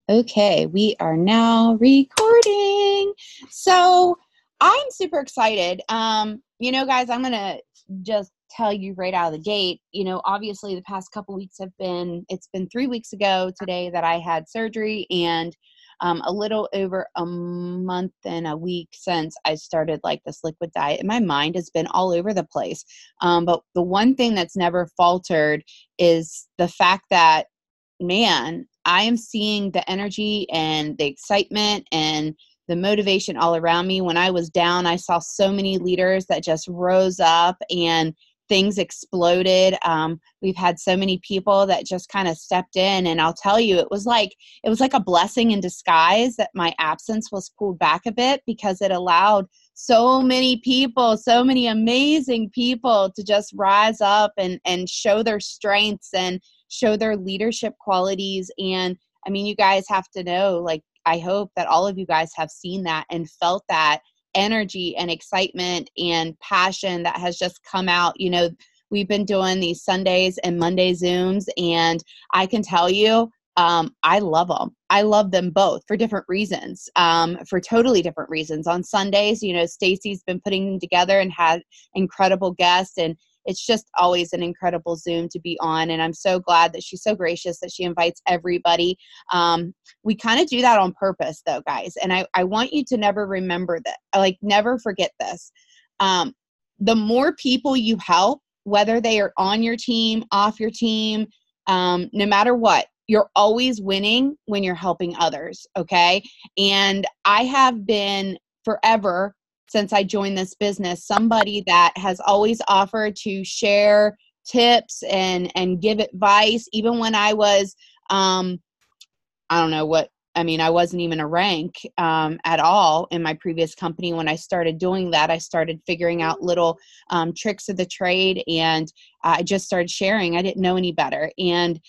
Okay, we are now recording. So I'm super excited. Guys, I'm gonna just tell you right out of the gate. Obviously the past couple weeks it's been 3 weeks ago today that I had surgery, and a little over a month and a week since I started like this liquid diet, and my mind has been all over the place. But the one thing that's never faltered is the fact that, man, I am seeing the energy and the excitement and the motivation all around me. When I was down, I saw so many leaders that just rose up and things exploded. We've had so many people that just kind of stepped in, and I'll tell you, it was like a blessing in disguise that my absence was pulled back a bit, because it allowed so many people, so many amazing people to just rise up and show their strengths and show their leadership qualities. And I mean, you guys have to know, like, I hope that all of you guys have seen that and felt that energy and excitement and passion that has just come out. We've been doing these Sundays and Monday Zooms, and I can tell you, I love them. I love them both for different reasons, for totally different reasons. On Sundays, Stacy's been putting them together and had incredible guests, and it's just always an incredible Zoom to be on. And I'm so glad that she's so gracious that she invites everybody. We kind of do that on purpose though, guys. And I want you to never remember that, like, never forget this. The more people you help, whether they are on your team, off your team, no matter what, you're always winning when you're helping others. Okay. And I have been forever, since I joined this business, somebody that has always offered to share tips and give advice, even when I was, I don't know what, I mean, I wasn't even a rank at all in my previous company. When I started doing that, I started figuring out little tricks of the trade, and I just started sharing. I didn't know any better. And,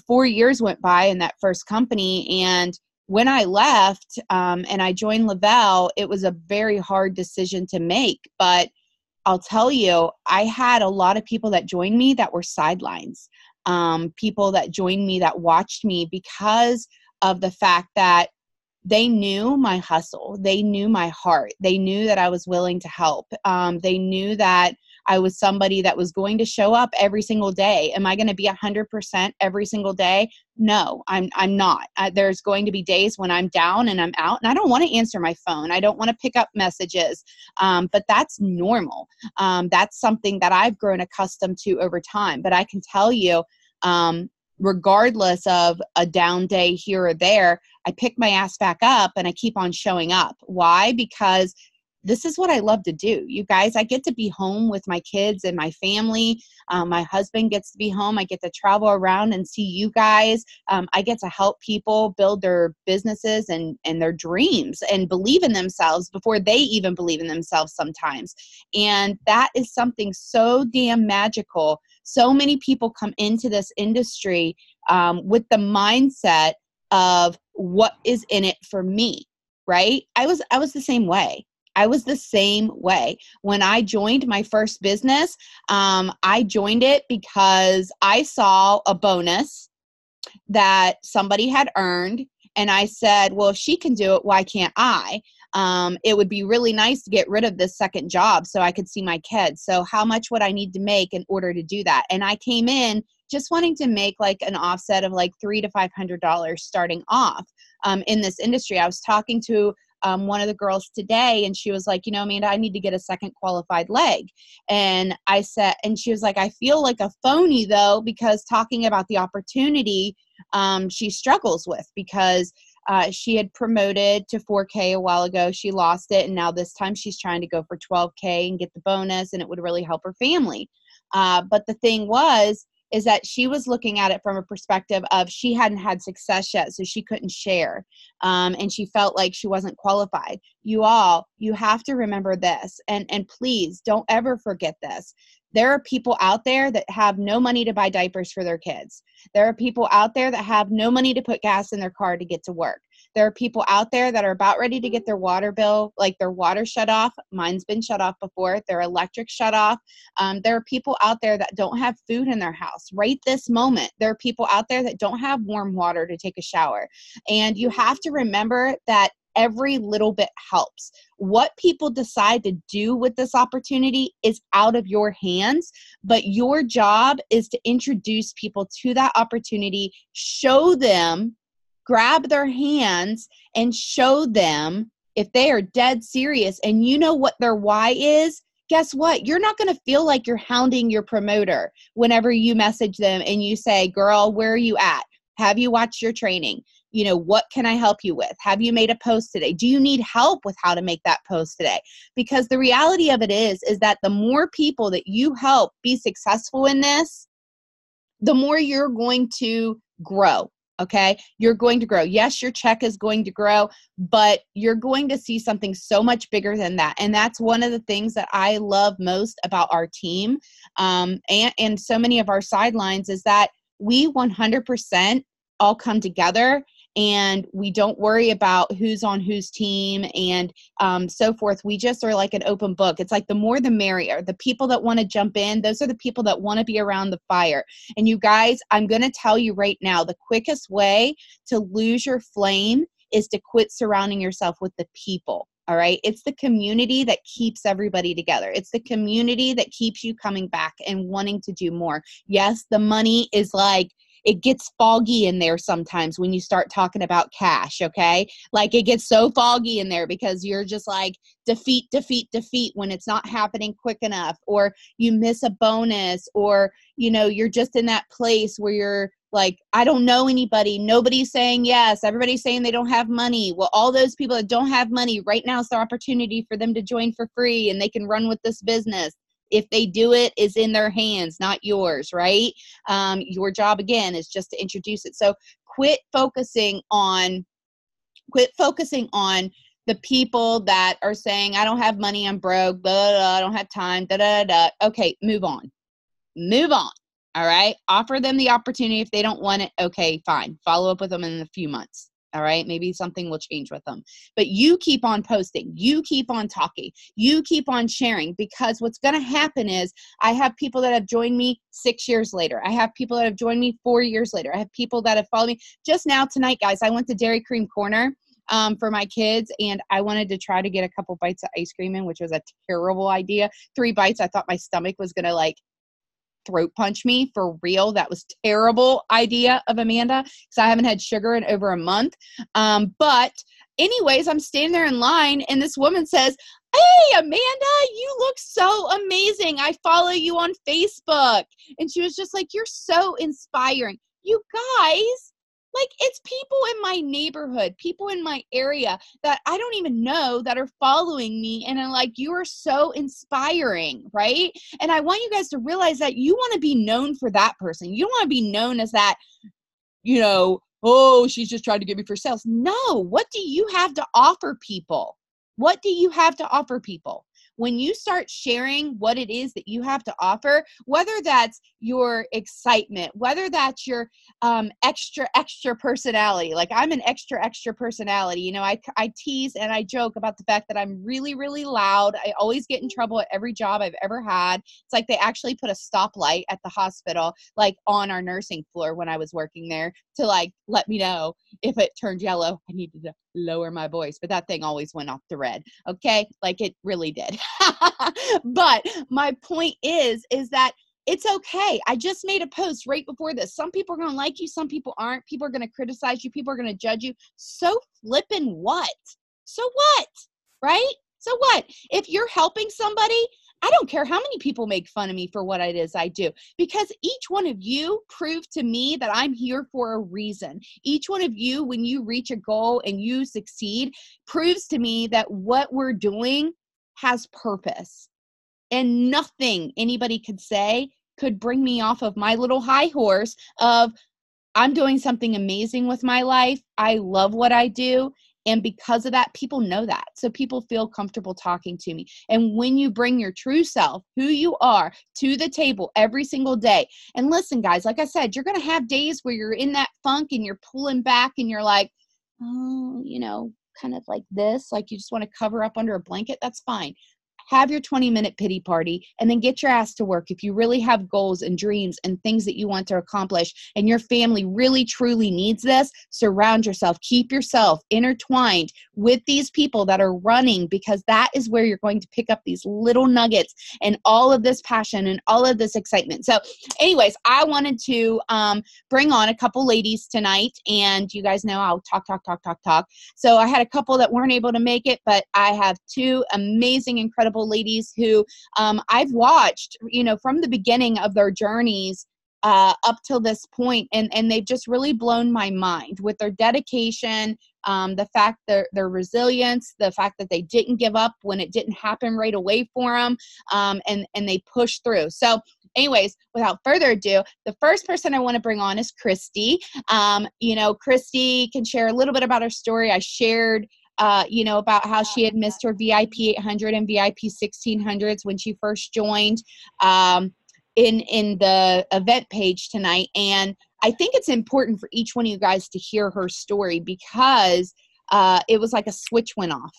4 years went by in that first company, and when I left and I joined Lavelle, it was a very hard decision to make. But I'll tell you, I had a lot of people that joined me that were sidelines, people that joined me that watched me because of the fact that they knew my hustle. They knew my heart. They knew that I was willing to help. They knew that I was somebody that was going to show up every single day. Am I going to be 100% every single day? No, I'm not. There's going to be days when I'm down and I'm out, and I don't want to answer my phone. I don't want to pick up messages, but that's normal. That's something that I've grown accustomed to over time. But I can tell you, regardless of a down day here or there, I pick my ass back up and I keep on showing up. Why? Because this is what I love to do. You guys, I get to be home with my kids and my family. My husband gets to be home. I get to travel around and see you guys. I get to help people build their businesses and their dreams and believe in themselves before they even believe in themselves sometimes. And that is something so damn magical. So many people come into this industry with the mindset of what is in it for me, right? I was the same way. I was the same way. When I joined my first business, I joined it because I saw a bonus that somebody had earned. And I said, well, if she can do it, why can't I? It would be really nice to get rid of this second job so I could see my kids. So how much would I need to make in order to do that? And I came in just wanting to make like an offset of like $300 to $500 starting off in this industry. I was talking to one of the girls today, and she was like, Amanda, I need to get a second qualified leg. And I said, and she was like, I feel like a phony though, because talking about the opportunity she struggles with, because she had promoted to 4K a while ago. She lost it. And now this time she's trying to go for 12K and get the bonus, and it would really help her family. But the thing is that she was looking at it from a perspective of she hadn't had success yet, so she couldn't share. And she felt like she wasn't qualified. You have to remember this, and please don't ever forget this. There are people out there that have no money to buy diapers for their kids. There are people out there that have no money to put gas in their car to get to work. There are people out there that are about ready to get their water bill, like their water shut off. Mine's been shut off before. Their electric shut off. There are people out there that don't have food in their house right this moment. There are people out there that don't have warm water to take a shower. And you have to remember that every little bit helps. What people decide to do with this opportunity is out of your hands, but your job is to introduce people to that opportunity, show them, grab their hands and show them if they are dead serious and you know what their why is. Guess what? You're not going to feel like you're hounding your promoter whenever you message them and you say, girl, where are you at? Have you watched your training? You know, what can I help you with? Have you made a post today? Do you need help with how to make that post today? Because the reality of it is that the more people that you help be successful in this, the more you're going to grow. Okay. You're going to grow. Yes, your check is going to grow, but you're going to see something so much bigger than that. And that's one of the things that I love most about our team. And so many of our sidelines is that we 100% all come together and we don't worry about who's on whose team and so forth. We just are like an open book. It's like the more the merrier. The people that want to jump in, those are the people that want to be around the fire. And you guys, I'm going to tell you right now, the quickest way to lose your flame is to quit surrounding yourself with the people. All right. It's the community that keeps everybody together. It's the community that keeps you coming back and wanting to do more. Yes, the money is like, it gets foggy in there sometimes when you start talking about cash, okay? Like it gets so foggy in there because you're just like defeat when it's not happening quick enough, or you miss a bonus, or, you know, you're just in that place where you're like, I don't know anybody. Nobody's saying yes. Everybody's saying they don't have money. Well, all those people that don't have money, right now is the opportunity for them to join for free and they can run with this business. If they do it, is in their hands, not yours, right? Your job, again, is just to introduce it. So quit focusing on the people that are saying, I don't have money, I'm broke, blah, blah, blah, I don't have time, da, da, da. Okay, move on. All right? Offer them the opportunity. If they don't want it, okay, fine. Follow up with them in a few months. All right. Maybe something will change with them, but you keep on posting, you keep on talking, you keep on sharing, because what's going to happen is I have people that have joined me 6 years later. I have people that have joined me 4 years later. I have people that have followed me just now tonight, guys. I went to Dairy Cream Corner for my kids, and I wanted to try to get a couple bites of ice cream in, which was a terrible idea. 3 bites. I thought my stomach was going to like throat punch me for real. That was terrible idea of Amanda, because I haven't had sugar in over a month. But anyways, I'm standing there in line and this woman says, hey, Amanda, you look so amazing. I follow you on Facebook. And she was just like, you're so inspiring. You guys, like, it's people in my neighborhood, people in my area that I don't even know that are following me and are like, you are so inspiring, right? And I want you guys to realize that you want to be known for that person. You don't want to be known as that, you know, oh, she's just trying to get me for sales. No, what do you have to offer people? What do you have to offer people? When you start sharing what it is that you have to offer, whether that's your excitement, whether that's your extra personality, like I'm an extra personality. You know, I tease and I joke about the fact that I'm really, really loud. I always get in trouble at every job I've ever had. It's like they actually put a stoplight at the hospital, like on our nursing floor when I was working there, to like let me know if it turned yellow, I needed to lower my voice. But that thing always went off the red. Okay. Like it really did. But my point is that it's okay. I just made a post right before this. Some people are going to like you. Some people aren't. People are going to criticize you. People are going to judge you. So flippin' what? So what? Right? So what? If you're helping somebody, I don't care how many people make fun of me for what it is I do, because each one of you proved to me that I'm here for a reason. Each one of you, when you reach a goal and you succeed, proves to me that what we're doing has purpose. And nothing anybody could say could bring me off of my little high horse of I'm doing something amazing with my life. I love what I do. And because of that, people know that. So people feel comfortable talking to me. And when you bring your true self, who you are, to the table every single day. And listen, guys, like I said, you're going to have days where you're in that funk and you're pulling back and you're like, oh, you know, kind of like this, like you just want to cover up under a blanket. That's fine. Have your 20-minute pity party and then get your ass to work. If you really have goals and dreams and things that you want to accomplish and your family really truly needs this, surround yourself. Keep yourself intertwined with these people that are running, because that is where you're going to pick up these little nuggets and all of this passion and all of this excitement. So anyways, I wanted to bring on a couple ladies tonight, and you guys know I'll talk. So I had a couple that weren't able to make it, but I have two amazing, incredible ladies who I've watched, you know, from the beginning of their journeys up till this point, and they've just really blown my mind with their dedication, the fact their resilience, the fact that they didn't give up when it didn't happen right away for them, and they pushed through. So anyways, without further ado, the first person I want to bring on is Kristie. You know, Kristie can share a little bit about her story. I shared you know, about how she had missed her VIP 800 and VIP 1600s when she first joined in the event page tonight. And I think it's important for each one of you guys to hear her story, because it was like a switch went off.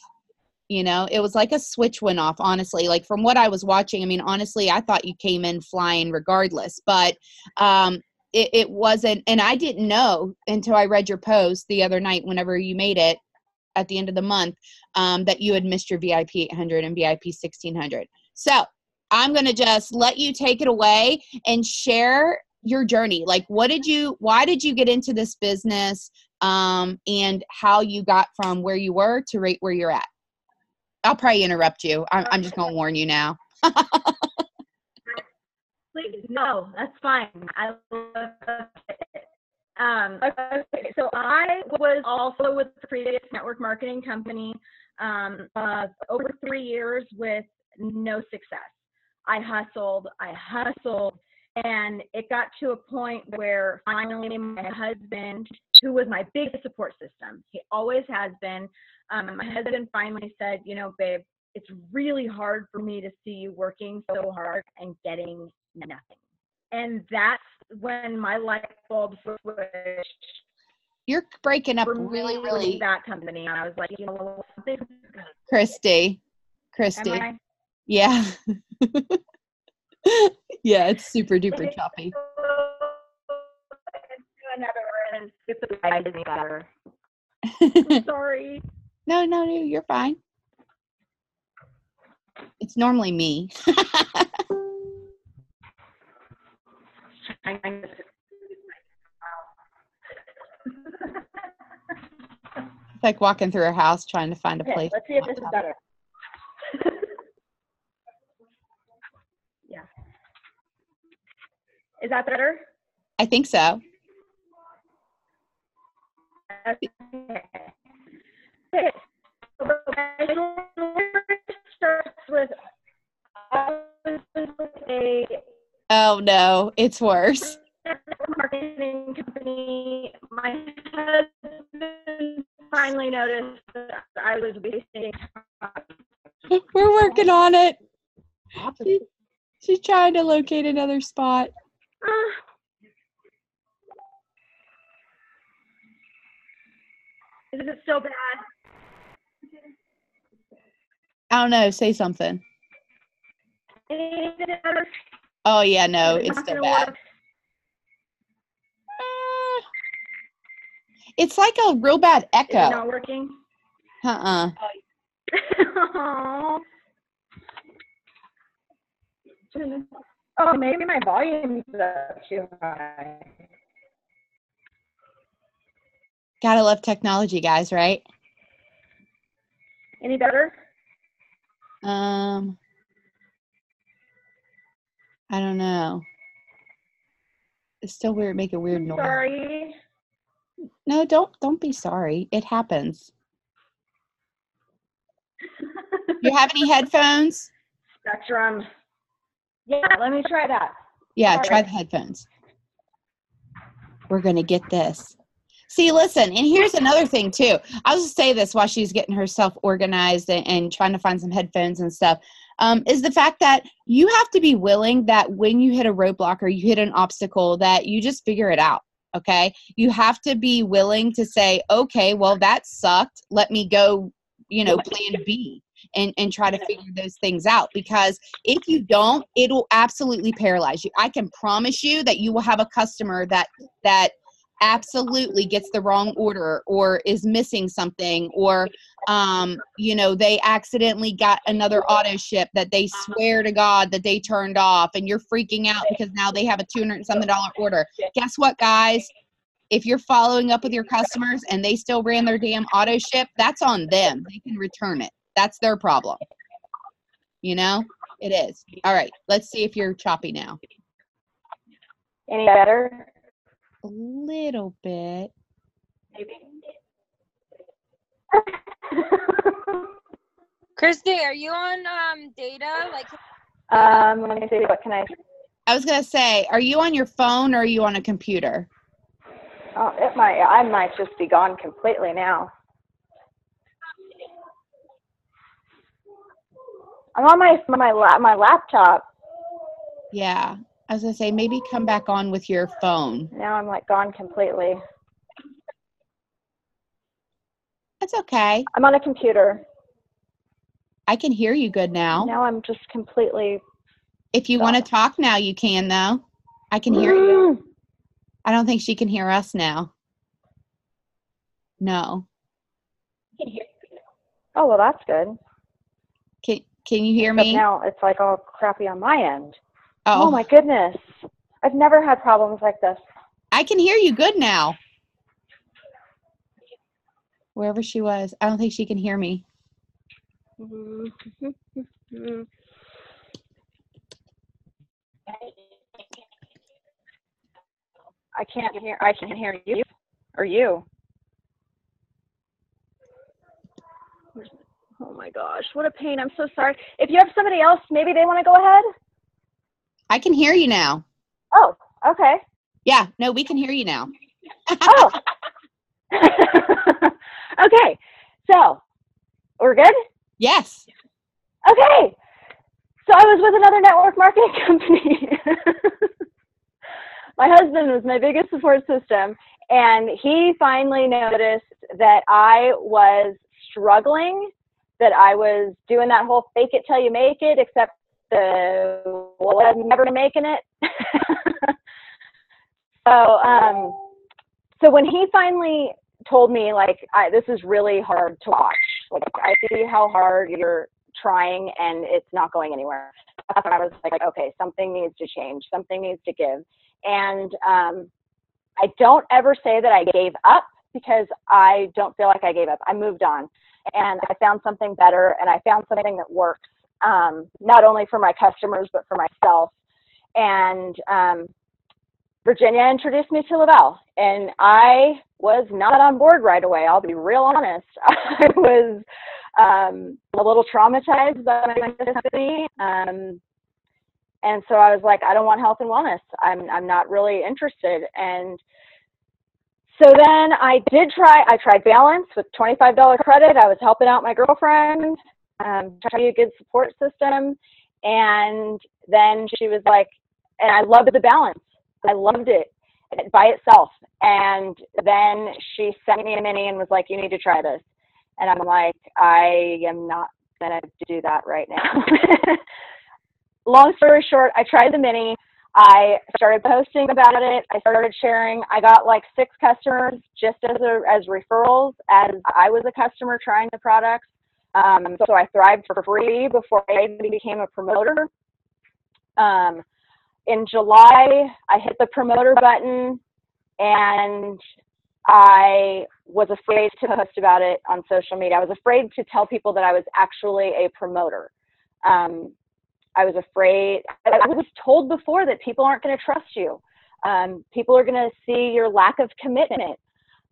You know, it was like a switch went off, honestly. Like from what I was watching, I mean, honestly, I thought you came in flying regardless, but it wasn't. And I didn't know until I read your post the other night, whenever you made it at the end of the month, that you had missed your VIP 800 and VIP 1600. So I'm going to just let you take it away and share your journey. Like, why did you get into this business, and how you got from where you were to right where you're at? I'll probably interrupt you. I'm just going to warn you now. Please, no, that's fine. I love it. Okay, so I was also with the previous network marketing company over 3 years with no success. I hustled, and it got to a point where finally my husband, who was my biggest support system, he always has been, my husband finally said, you know, babe, it's really hard for me to see you working so hard and getting nothing. And that's when my light bulb switched. You're breaking up really. That company, and I was like, you know, Kristie. Yeah. Yeah, it's super duper choppy. I'm sorry. No, you're fine. It's normally me. It's like walking through a house trying to find a place. Let's see if this is better. Yeah. Is that better? I think so. Okay. Starts with oh no, it's worse. Marketing company. My husband finally noticed that I was wasting time. We're working on it. She's trying to locate another spot. Is it so bad? I don't know. Say something. Oh yeah, no, it's still bad. It's like a real bad echo. Is it not working? Oh, maybe my volume's too high. Gotta love technology, guys, right? Any better? I don't know. It's still weird, make a weird noise. Sorry. No, don't be sorry. It happens. You have any headphones? Spectrum. Yeah, let me try that. Yeah, try the headphones. We're gonna get this. See, listen, and here's another thing too. I'll just say this while she's getting herself organized and trying to find some headphones and stuff, is the fact that you have to be willing that when you hit a roadblock or you hit an obstacle that you just figure it out. Okay. You have to be willing to say, okay, well, that sucked. Let me go, plan B and try to figure those things out. Because if you don't, it'll absolutely paralyze you. I can promise you that you will have a customer that absolutely gets the wrong order or is missing something, or they accidentally got another auto ship that they swear to God that they turned off, and you're freaking out because now they have a $200 something order. Guess what, guys? If you're following up with your customers and they still ran their damn auto ship, that's on them. They can return it. That's their problem. It is. All right, let's see if you're choppy now. Any better? A little bit. Kristie, are you on data? Let me see. What can I was gonna say, are you on your phone or are you on a computer? Oh, I might just be gone completely now. I'm on my laptop. Yeah. I was gonna say, maybe come back on with your phone. Now I'm gone completely. That's okay. I'm on a computer. I can hear you good now. Now I'm just completely. If you want to talk now, you can, though. I can hear you. I don't think she can hear us now. No. Oh, well, that's good. Can you hear me? Now it's all crappy on my end. Oh, my goodness. I've never had problems like this. I can hear you good now. Wherever she was, I don't think she can hear me. I can hear you. Or you. Oh my gosh, what a pain. I'm so sorry. If you have somebody else, maybe they want to go ahead? I can hear you now. Oh, okay. Yeah, no, we can hear you now. Oh. Okay, so we're good? Yes. Okay. So I was with another network marketing company. My husband was my biggest support system, and he finally noticed that I was struggling, that I was doing that whole fake it till you make it, except I'm never making it. So when he finally told me, this is really hard to watch. I see how hard you're trying and it's not going anywhere. That's when I was like, okay, something needs to change. Something needs to give. And I don't ever say that I gave up, because I don't feel like I gave up. I moved on, and I found something better, and I found something that works, not only for my customers, but for myself. And Virginia introduced me to Lavelle, and I was not on board right away. I'll be real honest. I was a little traumatized by my company. And so I was like, I don't want health and wellness. I'm not really interested. And so then I tried Balance with $25 credit. I was helping out my girlfriend, trying to be a good support system. And then she was like, and I loved the Balance. I loved it by itself. And then she sent me a mini and was like, you need to try this. And I'm like, I am not going to do that right now. Long story short, I tried the mini. I started posting about it. I started sharing. I got 6 customers just as referrals, as I was a customer trying the products. So I thrived for free before I even became a promoter. In July, I hit the promoter button, and I was afraid to post about it on social media. I was afraid to tell people that I was actually a promoter. I was afraid. I was told before that people aren't going to trust you. People are going to see your lack of commitment.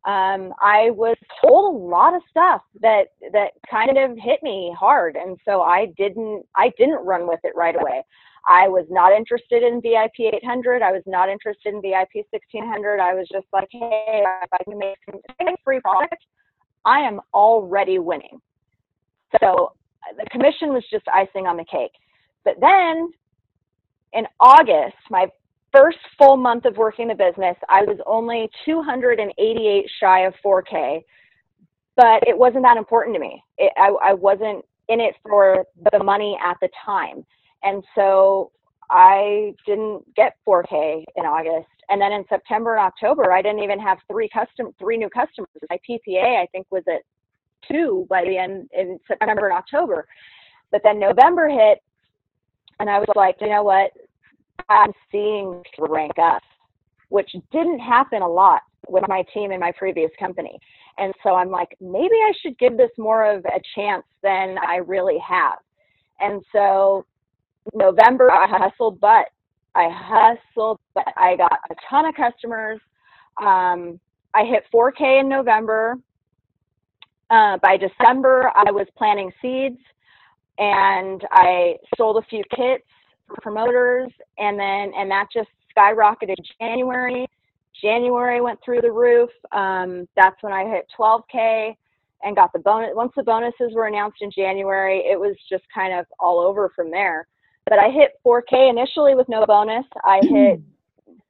I was told a lot of stuff that kind of hit me hard, and so I didn't run with it right away. I was not interested in VIP 800. I was not interested in VIP 1600. I was just like, hey, if I can make some free product, I am already winning. So the commission was just icing on the cake. But then in August, my first full month of working the business, I was only 288 shy of 4K, but it wasn't that important to me. I wasn't in it for the money at the time. And so I didn't get 4K in August. And then in September and October, I didn't even have three new customers. My PPA, I think, was at 2 by the end in September and October. But then November hit, and I was like, you know what? I'm seeing rank up, which didn't happen a lot with my team in my previous company. And so I'm like, maybe I should give this more of a chance than I really have. And so November, I hustled, but I got a ton of customers. I hit 4K in November. By December, I was planting seeds, and I sold a few kits for promoters, and that just skyrocketed. January went through the roof. That's when I hit 12K and got the bonus. Once the bonuses were announced in January, it was just kind of all over from there. But I hit 4K initially with no bonus. I hit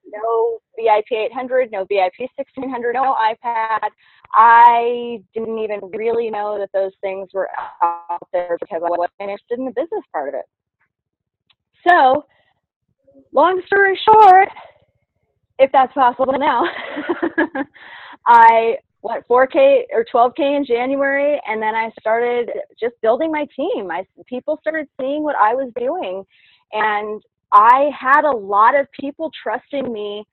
no VIP 800, no VIP 1600, no iPad. I didn't even really know that those things were out there because I wasn't interested in the business part of it. So, long story short, if that's possible now, I went 4K or 12K in January, and then I started just building my team. People started seeing what I was doing, and I had a lot of people trusting me,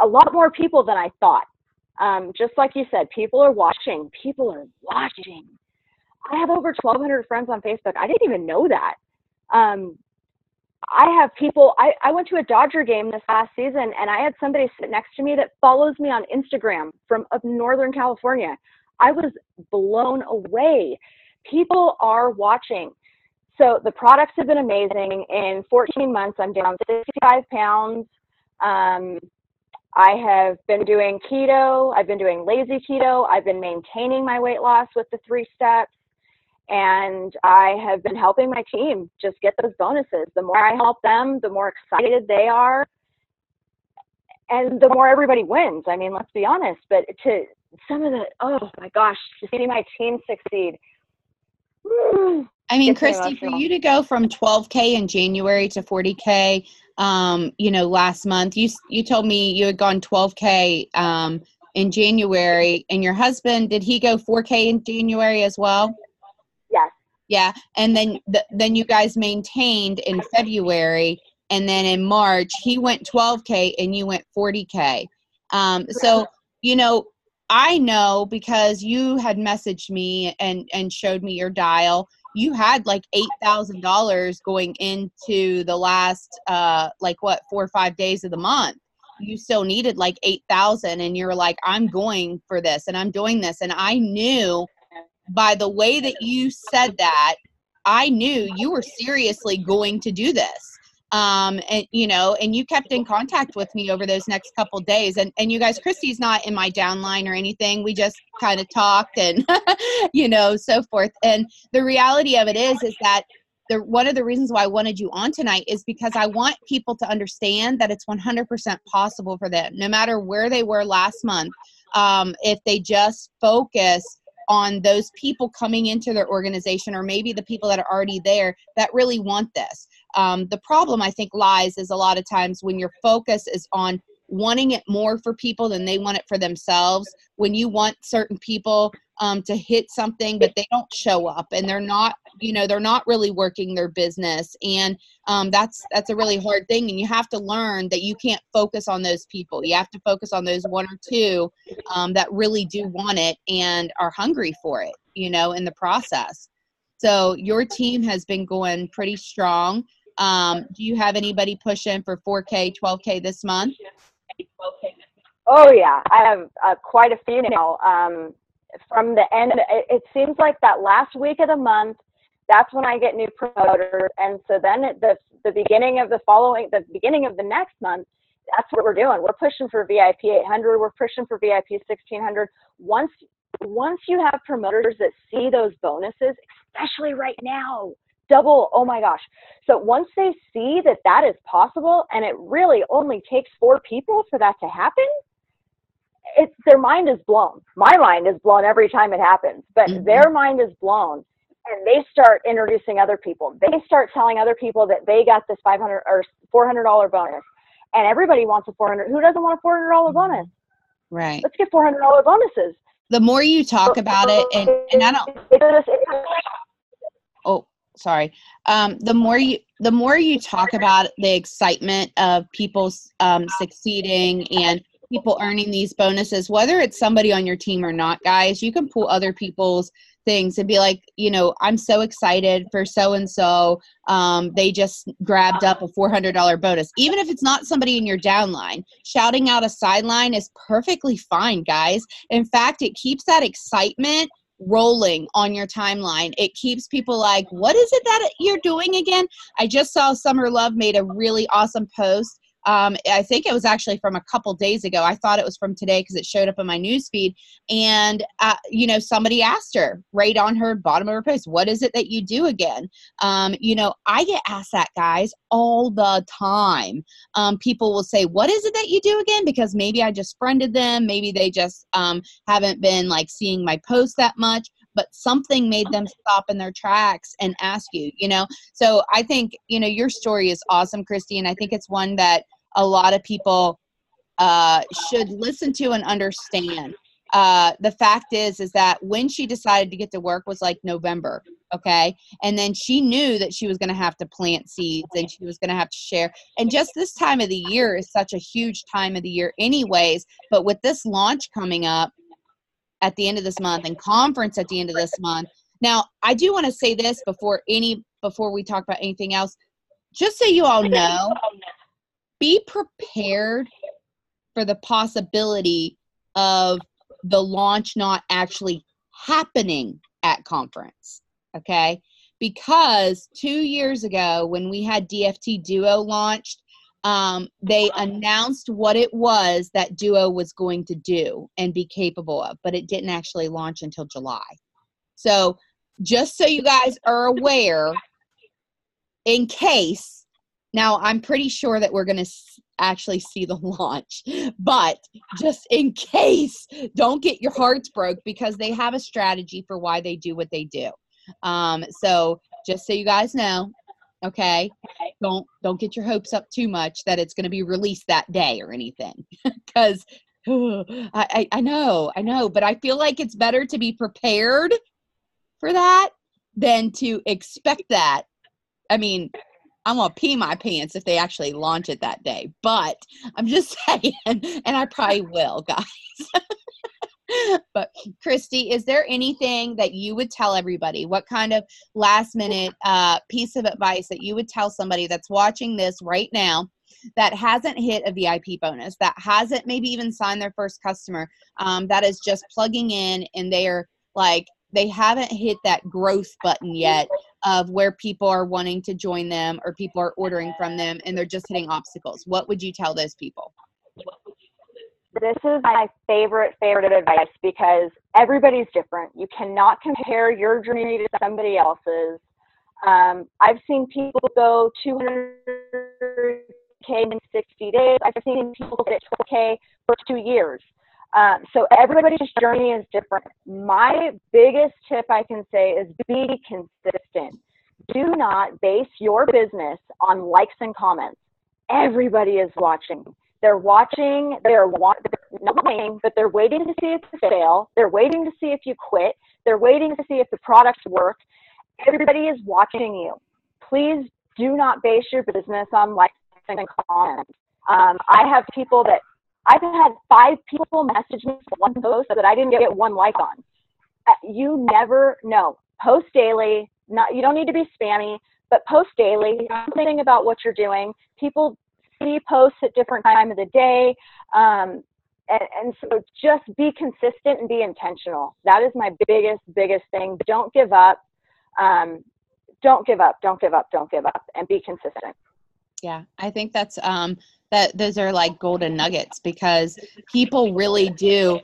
a lot more people than I thought. Just like you said, people are watching. I have over 1,200 friends on Facebook. I didn't even know that. I have people, I went to a Dodger game this last season, and I had somebody sit next to me that follows me on Instagram from up Northern California. I was blown away. People are watching. So the products have been amazing. In 14 months, I'm down 65 pounds. I have been doing keto. I've been doing lazy keto. I've been maintaining my weight loss with the 3 steps. And I have been helping my team just get those bonuses. The more I help them, the more excited they are, and the more everybody wins. I mean, let's be honest, but to some of the, oh my gosh, to see my team succeed. I mean, Kristie, for you to go from 12K in January to 40K, last month, you told me you had gone 12K in January, and your husband, did he go 4K in January as well? Yes. Yeah, and then you guys maintained in February, and then in March he went 12K and you went 40K. So I know because you had messaged me and showed me your dial. You had like $8,000 going into the last 4 or 5 days of the month. You still needed like 8,000, and you're like, I'm going for this and I'm doing this, and I knew. By the way that you said that, I knew you were seriously going to do this. And you kept in contact with me over those next couple days. And you guys, Kristie's not in my downline or anything. We just kind of talked and, so forth. And the reality of it is that one of the reasons why I wanted you on tonight is because I want people to understand that it's 100% possible for them, no matter where they were last month. If they just focus on those people coming into their organization, or maybe the people that are already there that really want this. The problem, I think, lies is a lot of times when your focus is on wanting it more for people than they want it for themselves. When you want certain people to hit something, but they don't show up, and they're not really working their business. And that's a really hard thing. And you have to learn that you can't focus on those people. You have to focus on those 1 or 2 that really do want it and are hungry for it, in the process. So your team has been going pretty strong. Do you have anybody pushing for 4K, 12K this month? Oh yeah, I have quite a few now. From the end, it seems like that last week of the month, that's when I get new promoters, and so then the beginning of the next month, that's what we're doing. We're pushing for VIP 800. We're pushing for VIP 1600. Once you have promoters that see those bonuses, especially right now, double, oh my gosh. So once they see that that is possible, and it really only takes 4 people for that to happen, their mind is blown. My mind is blown every time it happens, but their mind is blown, and they start introducing other people. They start telling other people that they got this $500 or $400 bonus, and everybody wants a $400. Who doesn't want a $400 bonus? Right. Let's get $400 bonuses. The more you talk about it, and I don't. Oh, sorry. The more you talk about the excitement of people succeeding and people earning these bonuses, whether it's somebody on your team or not, guys, you can pull other people's things and be like, I'm so excited for so-and-so. They just grabbed up a $400 bonus. Even if it's not somebody in your downline, shouting out a sideline is perfectly fine, guys. In fact, it keeps that excitement rolling on your timeline. It keeps people like, what is it that you're doing again? I just saw Summer Love made a really awesome post. I think it was actually from a couple days ago. I thought it was from today because it showed up in my newsfeed. And, somebody asked her right on her bottom of her post, what is it that you do again? I get asked that, guys, all the time. People will say, what is it that you do again? Because maybe I just friended them. Maybe they just haven't been like seeing my post that much. But something made them stop in their tracks and ask you, So I think, your story is awesome, Kristie. And I think it's one that a lot of people should listen to and understand. The fact is that when she decided to get to work was like November. Okay. And then she knew that she was going to have to plant seeds and she was going to have to share. And just this time of the year is such a huge time of the year anyways. But with this launch coming up at the end of this month and conference at the end of this month. Now, I do want to say this before we talk about anything else, just so you all know, be prepared for the possibility of the launch not actually happening at conference. Okay. Because 2 years ago when we had DFT Duo launched, they announced what it was that Duo was going to do and be capable of, but it didn't actually launch until July. So just so you guys are aware, in case, now I'm pretty sure that we're going to actually see the launch, but just in case, don't get your hearts broke because they have a strategy for why they do what they do. So just so you guys know, okay, don't get your hopes up too much that it's going to be released that day or anything, because I know, but I feel like it's better to be prepared for that than to expect that. I mean, I'm going to pee my pants if they actually launch it that day, but I'm just saying, and I probably will, guys. But Kristie, is there anything that you would tell everybody? What kind of last minute piece of advice that you would tell somebody that's watching this right now that hasn't hit a VIP bonus, that hasn't maybe even signed their first customer, that is just plugging in and they haven't hit that growth button yet of where people are wanting to join them or people are ordering from them and they're just hitting obstacles? What would you tell those people? This is my favorite advice because everybody's different. You cannot compare your journey to somebody else's. I've seen people go 200K in 60 days. I've seen people get 12K for 2 years. So everybody's journey is different. My biggest tip I can say is be consistent. Do not base your business on likes and comments. Everybody is watching. They're watching, not waiting, but they're waiting to see if you fail. They're waiting to see if you quit. They're waiting to see if the products work. Everybody is watching you. Please do not base your business on likes and comments. I've had 5 people message me for one post that I didn't get 1 like on. You never know. Post daily. You don't need to be spammy, but post daily. Something about what you're doing. People see posts at different time of the day. And so just be consistent and be intentional. That is my biggest thing. Don't give up. Don't give up. And be consistent. Yeah, I think that's that those are like golden nuggets, because people really do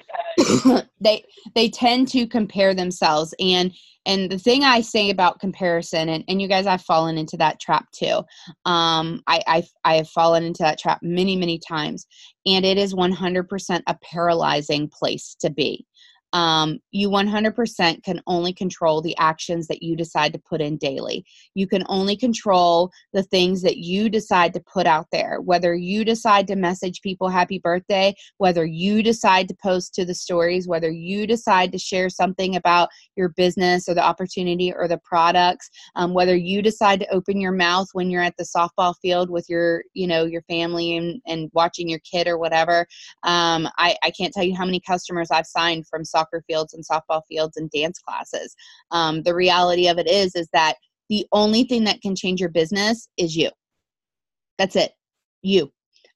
they tend to compare themselves, and the thing I say about comparison, and you guys, I've fallen into that trap too. I have fallen into that trap many, many times, and it is 100% a paralyzing place to be. You 100% can only control the actions that you decide to put in daily. You can only control the things that you decide to put out there, whether you decide to message people happy birthday, whether you decide to post to the stories, whether you decide to share something about your business or the opportunity or the products, whether you decide to open your mouth when you're at the softball field with your, your family and watching your kid or whatever. I can't tell you how many customers I've signed from soccer fields and softball fields and dance classes. The reality of it is that the only thing that can change your business is you. That's it. You.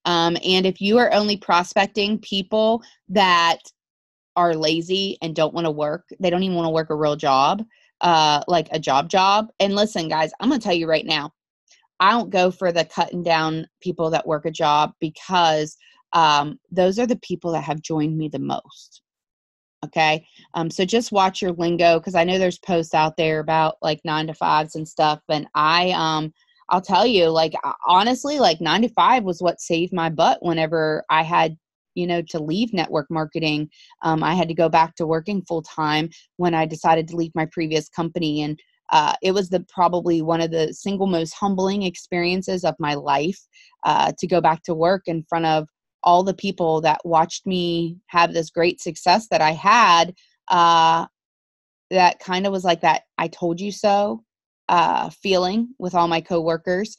And if you are only prospecting people that are lazy and don't want to work, they don't even want to work a real job, like a job. And listen, guys, I'm going to tell you right now, I don't go for the cutting down people that work a job, because those are the people that have joined me the most. Okay. So just watch your lingo, because I know there's posts out there about like 9-to-5s and stuff. And I'll tell you, like, honestly, like 9-to-5 was what saved my butt whenever I had, to leave network marketing. I had to go back to working full time when I decided to leave my previous company. And it was probably one of the single most humbling experiences of my life, to go back to work in front of all the people that watched me have this great success that I had, that kind of was like that "I told you so" feeling with all my coworkers,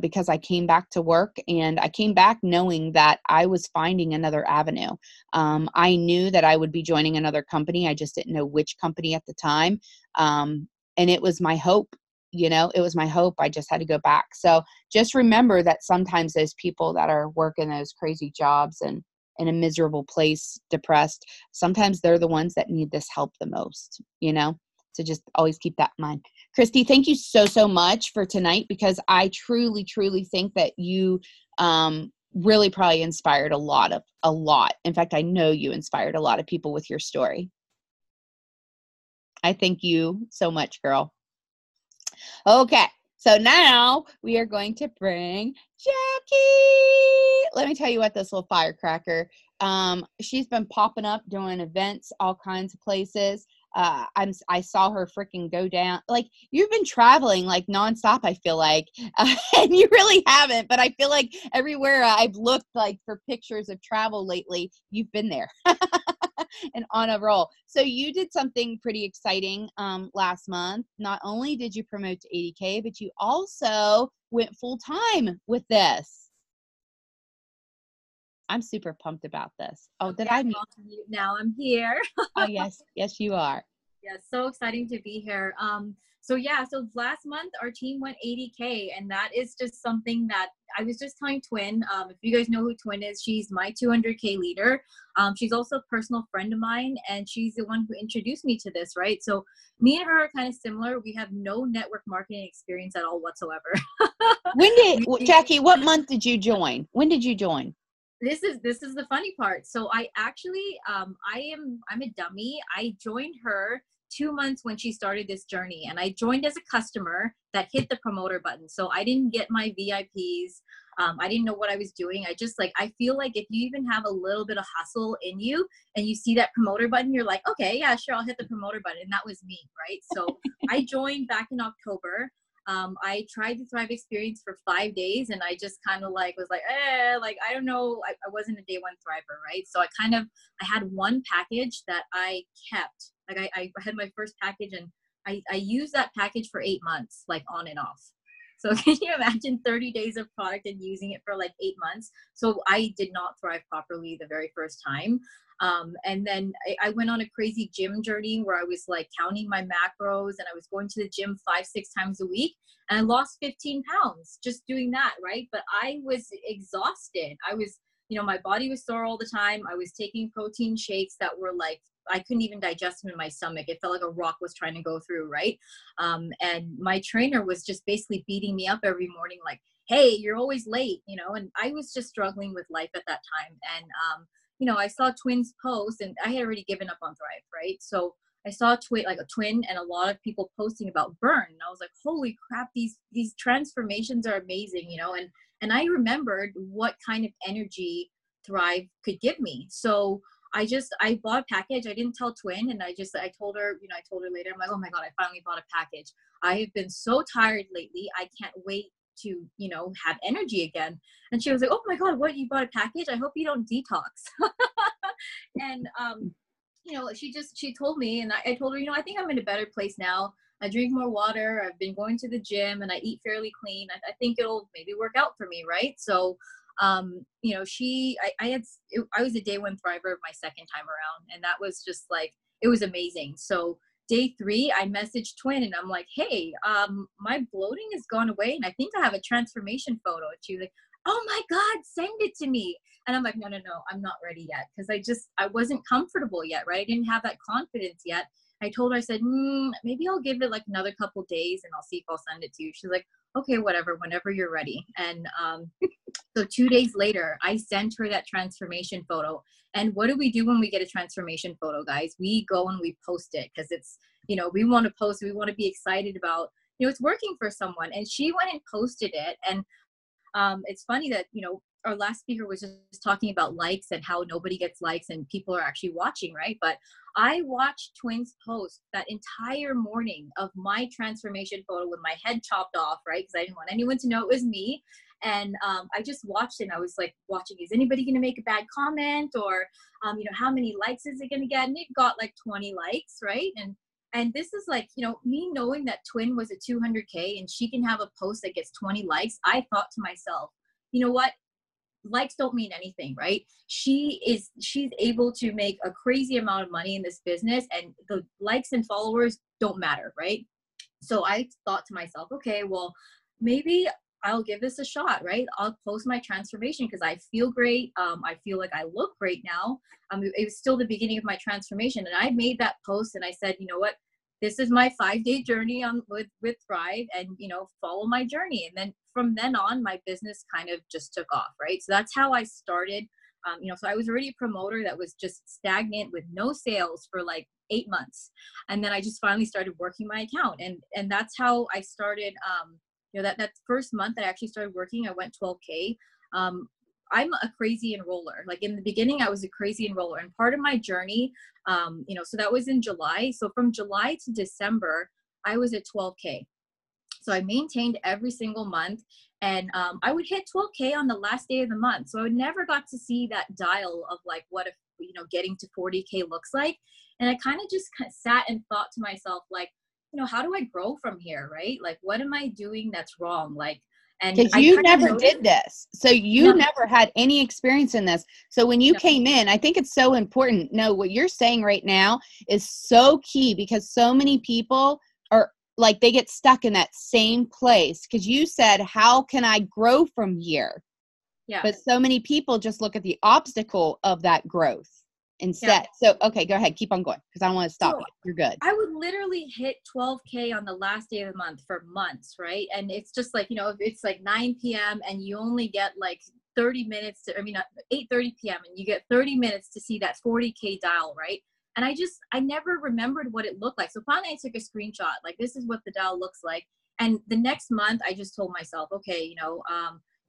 because I came back to work, and I came back knowing that I was finding another avenue. I knew that I would be joining another company. I just didn't know which company at the time. And it was my hope. It was my hope. I just had to go back. So just remember that sometimes those people that are working those crazy jobs and in a miserable place, depressed, sometimes they're the ones that need this help the most, So just always keep that in mind. Christie, thank you so, so much for tonight, because I truly, truly think that you really probably inspired a lot. In fact, I know you inspired a lot of people with your story. I thank you so much, girl. Okay, so now we are going to bring Jackie. Let me tell you what, this little firecracker. She's been popping up doing events, all kinds of places. I saw her freaking go down. Like, you've been traveling like nonstop, I feel like, and you really haven't. But I feel like everywhere I've looked like for pictures of travel lately, you've been there. And on a roll. So you did something pretty exciting last month. Not only did you promote to 80K, but you also went full time with this. I'm super pumped about this. Oh, did I mute? Now I'm here. Oh, yes, you are. Yeah, so exciting to be here. So last month our team went 80K, and that is just something that I was just telling Tuyen. If you guys know who Tuyen is, she's my 200K leader. She's also a personal friend of mine, and she's the one who introduced me to this, right? So me and her are kind of similar. We have no network marketing experience at all whatsoever. Jackie, what month did you join? When did you join? This is the funny part. So I actually, I'm a dummy. I joined her 2 months when she started this journey, and I joined as a customer that hit the promoter button. So I didn't get my VIPs. I didn't know what I was doing. I feel like if you even have a little bit of hustle in you and you see that promoter button, you're like, okay, yeah, sure, I'll hit the promoter button. And that was me, right? So I joined back in October. I tried the Thrive experience for 5 days, and I just kind of was like, I don't know. I wasn't a day one Thriver, right? So I had one package that I kept. I had my first package, and I used that package for 8 months, like on and off. So can you imagine 30 days of product and using it for like 8 months? So I did not thrive properly the very first time. And then I went on a crazy gym journey where I was like counting my macros, and I was going to the gym 5-6 times a week, and I lost 15 pounds just doing that. Right. But I was exhausted. My body was sore all the time. I was taking protein shakes that were like, I couldn't even digest them in my stomach. It felt like a rock was trying to go through. Right. And my trainer was just basically beating me up every morning. Like, hey, you're always late, you know, and I was just struggling with life at that time. And, you know, I saw twins post and I had already given up on Thrive, right? So I saw a twin and a lot of people posting about burn. And I was like, holy crap, these transformations are amazing, you know, and I remembered what kind of energy Thrive could give me. So I bought a package. I didn't tell Twin, and I told her, you know, I told her later, I'm like, oh my God, I finally bought a package. I have been so tired lately. I can't wait to, you know, have energy again. And she was like, oh my God, what, you bought a package? I hope you don't detox. And, you know, she told me, and I told her, you know, I think I'm in a better place now. I drink more water. I've been going to the gym and I eat fairly clean. I think it'll maybe work out for me. Right. So, you know, I was a day one thriver my second time around, and that was just like, it was amazing. So day 3, I messaged Twin and I'm like, hey, my bloating has gone away and I think I have a transformation photo. And she was like, oh my God, send it to me. And I'm like, no, I'm not ready yet. Cause I wasn't comfortable yet. Right. I didn't have that confidence yet. I told her, I said, maybe I'll give it like another couple days and I'll see if I'll send it to you. She's like, okay, whatever, whenever you're ready. And, so 2 days later, I sent her that transformation photo. And what do we do when we get a transformation photo, guys? We go and we post it because it's, you know, we want to post, we want to be excited about, you know, it's working for someone. And she went and posted it. And it's funny that, you know, our last speaker was just talking about likes and how nobody gets likes and people are actually watching, right? But I watched Twins post that entire morning of my transformation photo with my head chopped off, right? Because I didn't want anyone to know it was me. And I just watched it and I was like watching, is anybody going to make a bad comment? Or, you know, how many likes is it going to get? And it got like 20 likes, right? And this is like, you know, me knowing that Twin was a 200K and she can have a post that gets 20 likes. I thought to myself, you know what? Likes don't mean anything, right? She's able to make a crazy amount of money in this business and the likes and followers don't matter, right? So I thought to myself, okay, well, maybe I'll give this a shot, right? I'll post my transformation because I feel great. I feel like I look great now. It was still the beginning of my transformation. And I made that post and I said, you know what? This is my 5-day journey with Thrive and, you know, follow my journey. And then from then on, my business kind of just took off, right? So that's how I started. You know, so I was already a promoter that was just stagnant with no sales for like 8 months. And then I just finally started working my account. And that's how I started, you know, that first month that I actually started working, I went 12K. I'm a crazy enroller. Like in the beginning, I was a crazy enroller, and part of my journey, you know, so that was in July. So from July to December, I was at 12K. So I maintained every single month, and I would hit 12K on the last day of the month. So I never got to see that dial of like, what if, you know, getting to 40K looks like. And I kind of just sat and thought to myself, like, you know, how do I grow from here? Right? Like, what am I doing that's wrong? Like, and Because I you kind of never noticed, did this. So you no, never had any experience in this. So when you no, came in, I think it's so important. No, what you're saying right now is so key because so many people are like, they get stuck in that same place. Because you said, how can I grow from here? yeah. But so many people just look at the obstacle of that growth instead. Yeah. So, okay, go ahead. Keep on going because I don't want to stop So you. You're good. I would literally hit 12K on the last day of the month for months, right? And it's just like, you know, if it's like 9 p.m. and you only get like 30 minutes to, 8:30 p.m. and you get 30 minutes to see that 40K dial, right? And I never remembered what it looked like. So finally I took a screenshot, like, this is what the dial looks like. And the next month I just told myself, okay, you know,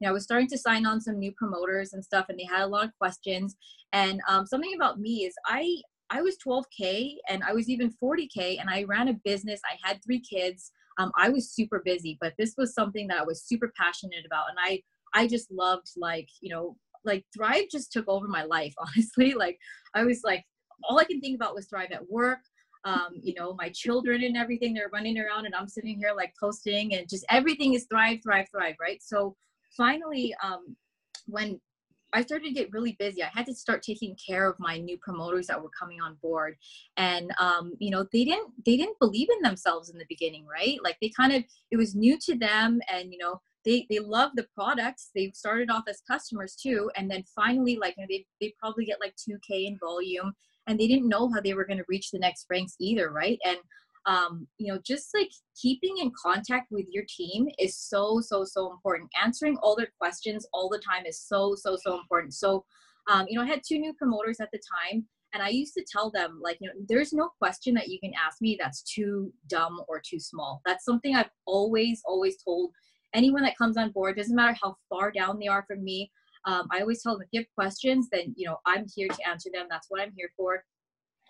I was starting to sign on some new promoters and stuff, and they had a lot of questions. And something about me is I was 12K and I was even 40K and I ran a business. I had 3 kids. I was super busy, but this was something that I was super passionate about. And I just loved, like, you know, like Thrive just took over my life, honestly. Like, I was like, all I can think about was Thrive at work. You know, my children and everything, they're running around and I'm sitting here like posting, and just everything is Thrive, Thrive, Thrive, right? So finally, when I started to get really busy, I had to start taking care of my new promoters that were coming on board. And, you know, they didn't believe in themselves in the beginning, right? Like, it was new to them, and, you know, they love the products. They started off as customers too. And then finally, like, you know, they probably get like 2K in volume, and they didn't know how they were going to reach the next ranks either. Right. And just like keeping in contact with your team is so important. Answering all their questions all the time is so important. So, I had 2 new promoters at the time, and I used to tell them, like, there's no question that you can ask me that's too dumb or too small. That's something I've always told anyone that comes on board. Doesn't matter how far down they are from me. I always tell them, if you have questions, then, I'm here to answer them. That's what I'm here for.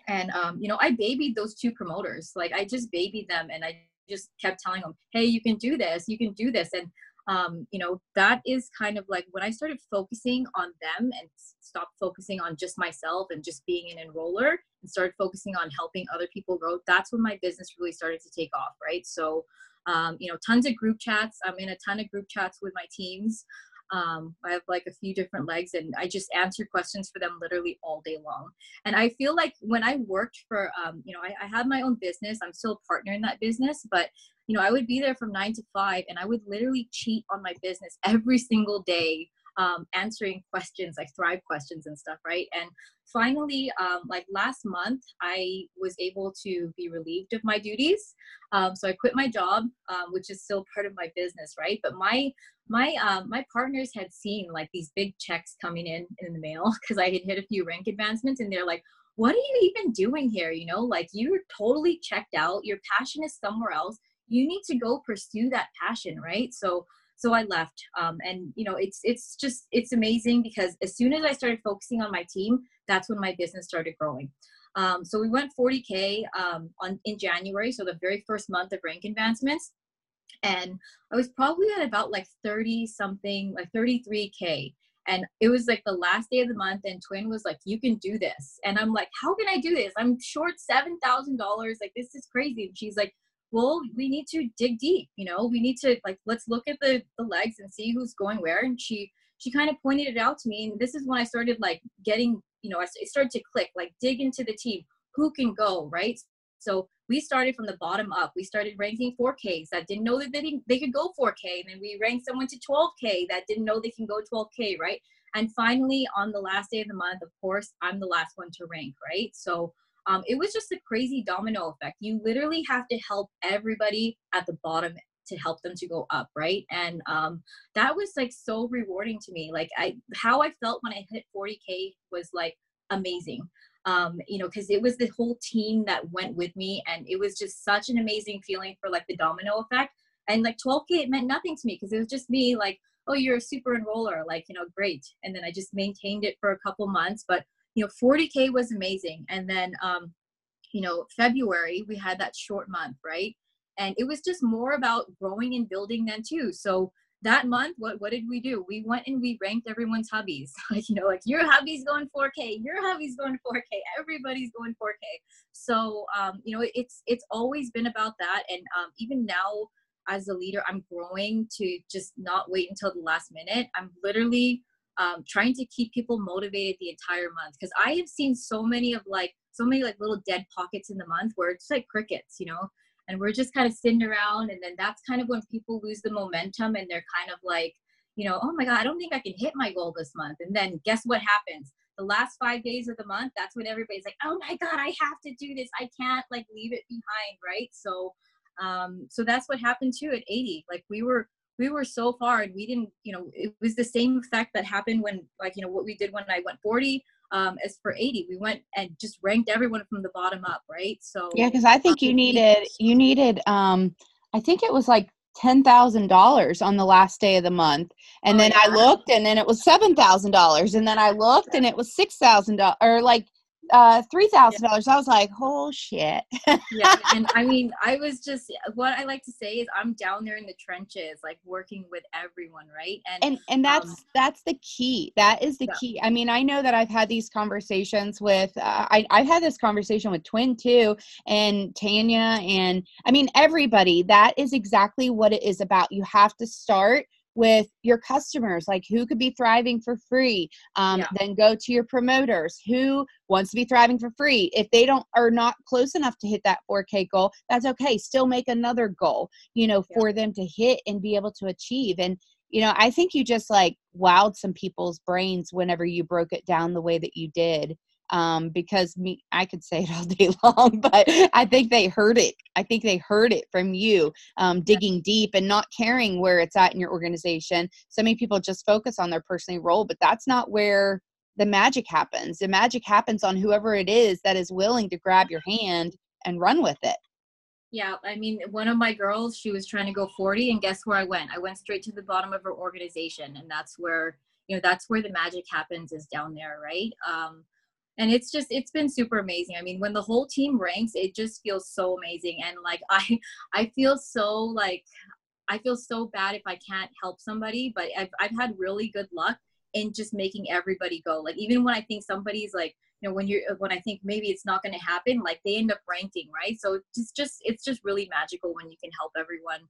And, I babied those 2 promoters. Like, I just babied them, and I just kept telling them, hey, you can do this. You can do this. And, that is kind of like when I started focusing on them and stopped focusing on just myself and just being an enroller and started focusing on helping other people grow. That's when my business really started to take off. Right. So, tons of group chats. I'm in a ton of group chats with my teams. I have like a few different legs, and I just answer questions for them literally all day long. And I feel like when I worked for, I had my own business. I'm still a partner in that business, but, I would be there from 9 to 5, and I would literally cheat on my business every single day, answering questions, like Thrive questions and stuff. Right. And finally, like last month, I was able to be relieved of my duties. So I quit my job, which is still part of my business. Right. But my partners had seen like these big checks coming in the mail because I had hit a few rank advancements, and they're like, what are you even doing here? Like, you're totally checked out. Your passion is somewhere else. You need to go pursue that passion. Right. So I left. And it's amazing because as soon as I started focusing on my team, that's when my business started growing. So we went 40K in January. So the very first month of rank advancements. And I was probably at about like 30 something, like 33K. And it was like the last day of the month, and Tuyen was like, you can do this. And I'm like, how can I do this? I'm short $7,000. Like, this is crazy. And she's like, well, we need to dig deep. We need to, like, let's look at the legs and see who's going where. And she kind of pointed it out to me. And this is when I started like getting, it started to click, like dig into the team, who can go, right? So we started from the bottom up. We started ranking 4Ks that didn't know that they could go 4K. And then we ranked someone to 12K that didn't know they can go 12K, right? And finally, on the last day of the month, of course, I'm the last one to rank, right? So it was just a crazy domino effect. You literally have to help everybody at the bottom to help them to go up, right? And that was like so rewarding to me. Like how I felt when I hit 40K was like amazing. Because it was the whole team that went with me, and it was just such an amazing feeling for like the domino effect. And like 12K, it meant nothing to me because it was just me like, oh, you're a super enroller, like, great. And then I just maintained it for a couple months, but 40K was amazing. And then, February, we had that short month, right? And it was just more about growing and building then too. So that month, what did we do? We went and we ranked everyone's hubbies. Like your hubby's going 4K, your hubby's going 4K, everybody's going 4K. So, it's always been about that. And even now as a leader, I'm growing to just not wait until the last minute. I'm literally trying to keep people motivated the entire month, because I have seen so many little dead pockets in the month where it's like crickets, and we're just kind of sitting around. And then that's kind of when people lose the momentum, and they're kind of like, oh my God, I don't think I can hit my goal this month. And then guess what happens? The last 5 days of the month, that's when everybody's like, oh my God, I have to do this. I can't like leave it behind. Right. So that's what happened too at 80. Like we were so far, and we didn't, it was the same effect that happened when, like, what we did when I went 40, as for 80, we went and just ranked everyone from the bottom up. Right. So yeah, because I think you needed I think it was like $10,000 on the last day of the month. And then I looked, and then it was $7,000. And then I looked, and it was $6,000 or like $3,000. I was like, oh shit. Yeah. And I mean, I was just, what I like to say is I'm down there in the trenches, like working with everyone. Right. And that's the key. That is the key. I mean, I know that I've had these conversations with, I've had this conversation with Tuyen too, and Tanya, and I mean, everybody. That is exactly what it is about. You have to start with your customers, like who could be thriving for free. Then go to your promoters who wants to be thriving for free. If they are not close enough to hit that 4K goal, that's okay. Still make another goal, for them to hit and be able to achieve. And, I think you just like wowed some people's brains whenever you broke it down the way that you did. because I could say it all day long, but I think they heard it. I think they heard it from you, digging deep and not caring where it's at in your organization. So many people just focus on their personal role, but that's not where the magic happens. The magic happens on whoever it is that is willing to grab your hand and run with it. Yeah, I mean, one of my girls, she was trying to go 40, and guess where I went? I went straight to the bottom of her organization, and that's where, that's where the magic happens, is down there, right? And it's been super amazing. I mean, when the whole team ranks, it just feels so amazing. And like, I feel so bad if I can't help somebody, but I've had really good luck in just making everybody go. Like, even when I think somebody's like, when I think maybe it's not going to happen, like they end up ranking, right? So it's just really magical when you can help everyone.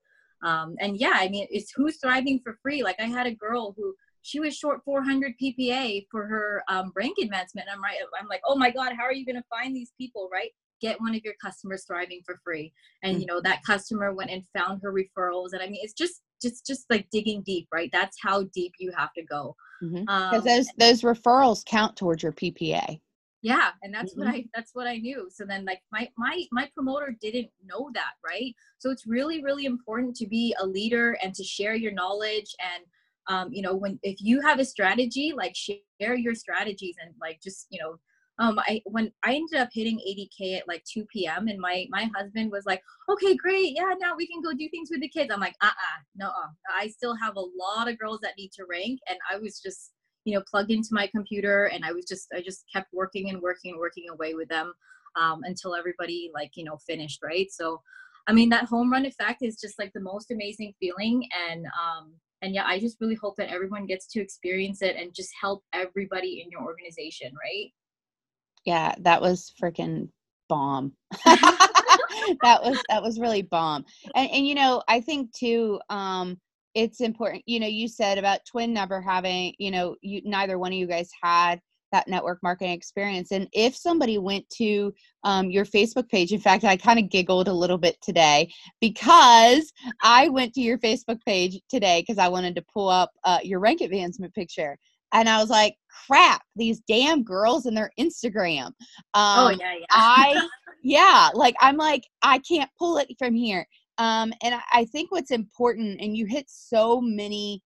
And yeah, I mean, it's who's thriving for free. Like, I had a girl who, she was short 400 PPA for her rank advancement. I'm like, oh my God, how are you going to find these people, right? Get one of your customers thriving for free. And, that customer went and found her referrals. And I mean, it's just like digging deep, right? That's how deep you have to go. Because those referrals count towards your PPA. Yeah. And that's what I knew. So then like my promoter didn't know that, right? So it's really, really important to be a leader and to share your knowledge. And, if you have a strategy, like share your strategies, and like, just, when I ended up hitting 80K at like 2 p.m. and my husband was like, okay, great. Yeah. Now we can go do things with the kids. I'm like, no, I still have a lot of girls that need to rank. And I was just, plugged into my computer, and I just kept working and working away with them, until everybody finished. Right. So, I mean, that home run effect is just like the most amazing feeling. And yeah, I just really hope that everyone gets to experience it and just help everybody in your organization. Right. Yeah, that was freaking bomb. That was really bomb. And I think too, it's important, you said about Twin never having, neither one of you guys had that network marketing experience. And if somebody went to your Facebook page, in fact, I kind of giggled a little bit today because I went to your Facebook page today because I wanted to pull up your rank advancement picture. And I was like, crap, these damn girls and their Instagram. Oh, yeah. I'm like, I can't pull it from here. And I think what's important, and you hit so many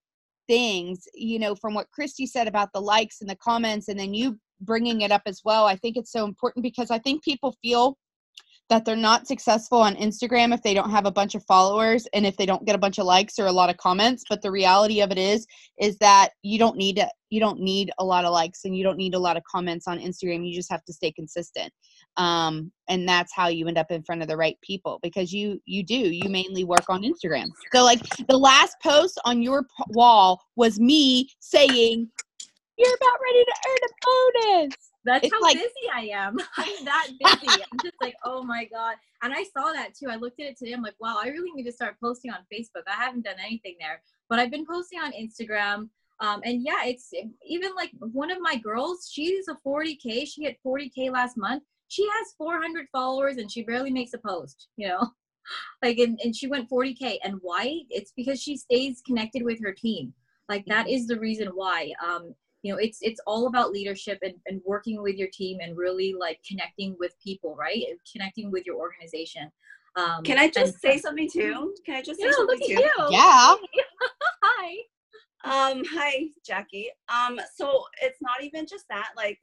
things, from what Kristie said about the likes and the comments, and then you bringing it up as well. I think it's so important because I think people feel that they're not successful on Instagram if they don't have a bunch of followers and if they don't get a bunch of likes or a lot of comments. But the reality of it is that you don't need a lot of likes and you don't need a lot of comments on Instagram. You just have to stay consistent. And that's how you end up in front of the right people, because you mainly work on Instagram. So like the last post on your wall was me saying, you're about ready to earn a bonus. That's how busy I am. I'm that busy. I'm just like, oh my God. And I saw that too. I looked at it today. I'm like, wow, I really need to start posting on Facebook. I haven't done anything there, but I've been posting on Instagram. And yeah, it's even like one of my girls, she's a 40K. She hit 40K last month. She has 400 followers and she barely makes a post, like, and she went 40K. And why? It's because she stays connected with her team. Like, that is the reason why. It's all about leadership and working with your team and really like connecting with people, right? And connecting with your organization. Can I just say something too? Can I just say something too? You. Yeah. Hi. Hi, Jackie. So it's not even just that, like,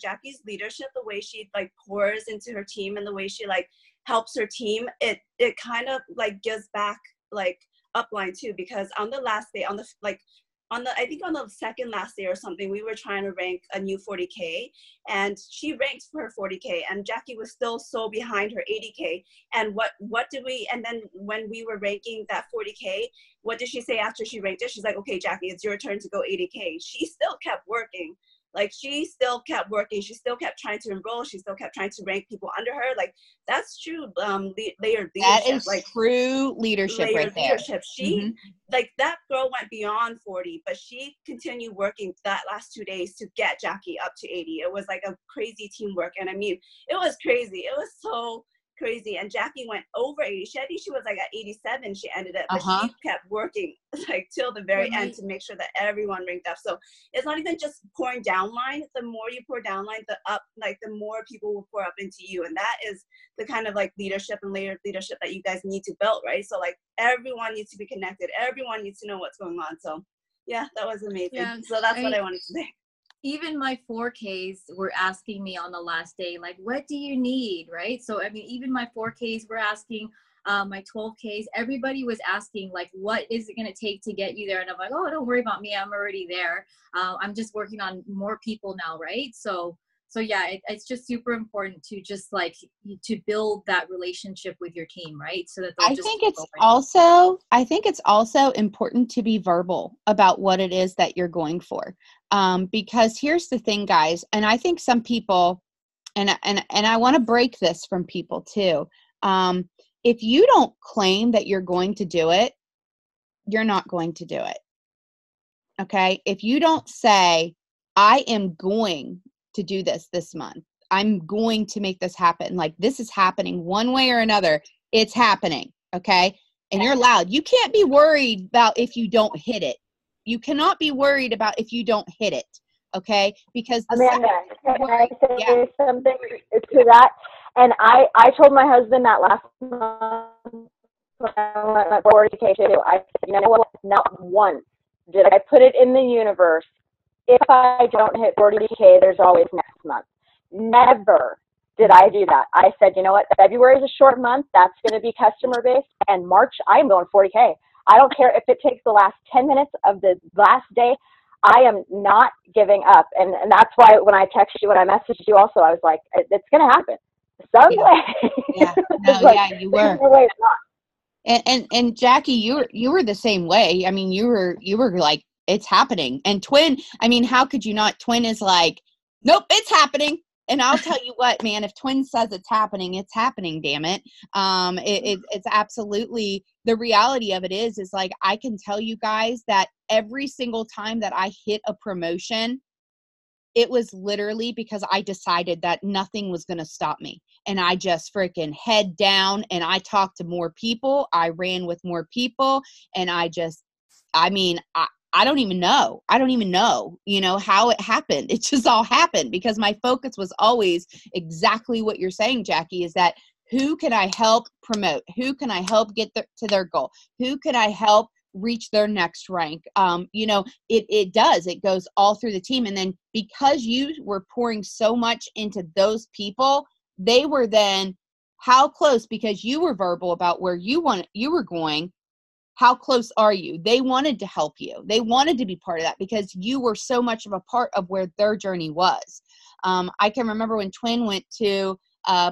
Jackie's leadership, the way she like pours into her team and the way she like helps her team, it kind of like gives back like upline too, because on the last day, I think on the second last day or something, we were trying to rank a new 40K, and she ranked for her 40K, and Jackie was still so behind her 80K. And what did we, and then when we were ranking that 40K, what did she say after she ranked it? She's like, okay, Jackie, it's your turn to go 80K. She still kept working. Like, she still kept working. She still kept trying to enroll. She still kept trying to rank people under her. Like, that's true layered leadership. That is like true leadership right there. Leadership. She, like, that girl went beyond 40, but she continued working that last 2 days to get Jackie up to 80. It was like a crazy teamwork. And I mean, it was crazy. It was so crazy. And Jackie went over 80. I think she was like at 87. She ended it, but Uh-huh. she kept working like till the very end to make sure that everyone ranked up. So it's not even just pouring down line. The more you pour down line, the more people will pour up into you. And that is the kind of like leadership and layered leadership that you guys need to build, right? So like everyone needs to be connected. Everyone needs to know what's going on. So yeah, that was amazing. Yeah, so that's what I wanted to say. Even my 4Ks were asking me on the last day, like, what do you need, right? So, I mean, even my 4Ks were asking, my 12Ks, everybody was asking, like, what is it going to take to get you there? And I'm like, oh, don't worry about me. I'm already there. I'm just working on more people now, right? So yeah, it's just super important to just like to build that relationship with your team, right? So that they'll I just think keep it's also important to be verbal about what it is that you're going for. Because here's the thing, guys, and I think some people, and I want to break this from people too. If you don't claim that you're going to do it, you're not going to do it. Okay? If you don't say, I am going to do this month. I'm going to make this happen. Like, this is happening one way or another. It's happening. Okay? And you're loud. You can't be worried about if you don't hit it. You cannot be worried about if you don't hit it. Okay? Because Amanda, can I say something to that? And I told my husband that last month when I went at 40K too. I said, you know what? Not once did I put it in the universe. If I don't hit 40K, there's always next month. Never did I do that. I said, you know what? February is a short month. That's going to be customer based. And March, I am going 40K. I don't care if it takes the last 10 minutes of the last day. I am not giving up. And that's why when I texted you, when I messaged you also, I was like, it's going to happen some way. Yeah. No, like, yeah, you were. No way it's not. And Jackie, you were the same way. I mean, you were like, it's happening. And Tuyen, I mean, how could you not? Tuyen is like, nope, it's happening. And I'll tell you what, man, if Tuyen says it's happening, damn it. It's absolutely, the reality of it is like, I can tell you guys that every single time that I hit a promotion, it was literally because I decided that nothing was going to stop me. And I just freaking head down and I talked to more people. I ran with more people. And I don't even know. How it happened. It just all happened because my focus was always exactly what you're saying, Jackie, is that who can I help promote? Who can I help get to their goal? Who can I help reach their next rank? It goes all through the team. And then because you were pouring so much into those people, they were then how close, because you were verbal about where you were going. How close are you? They wanted to help you. They wanted to be part of that because you were so much of a part of where their journey was. I can remember when Tuyen went to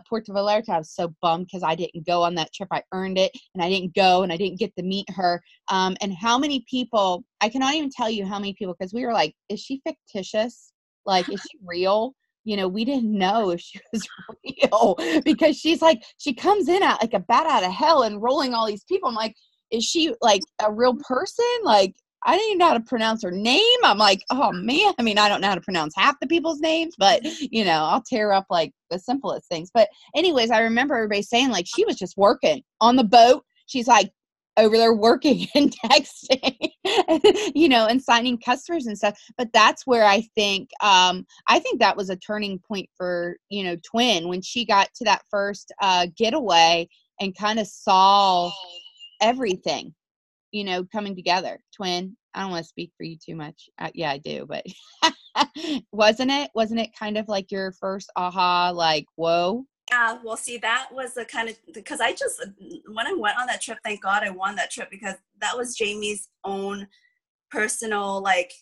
Puerto Vallarta, I was so bummed because I didn't go on that trip. I earned it and I didn't go and I didn't get to meet her. And how many people, I cannot even tell you how many people, because we were like, is she fictitious? Like, is she real? We didn't know if she was real because she's like, she comes in at like a bat out of hell and rolling all these people. I'm like, is she like a real person? Like, I didn't even know how to pronounce her name. I'm like, oh man. I mean, I don't know how to pronounce half the people's names, but I'll tear up like the simplest things. But anyways, I remember everybody saying like, she was just working on the boat. She's like over there working and texting, and signing customers and stuff. But that's where I think that was a turning point for, Tuyen when she got to that first getaway and kind of saw everything, coming together. Tuyen, I don't want to speak for you too much. Yeah, I do, but wasn't it kind of like your first aha, like, whoa? Yeah, well, see, that was the kind of, because when I went on that trip, thank God I won that trip because that was Jamie's own personal like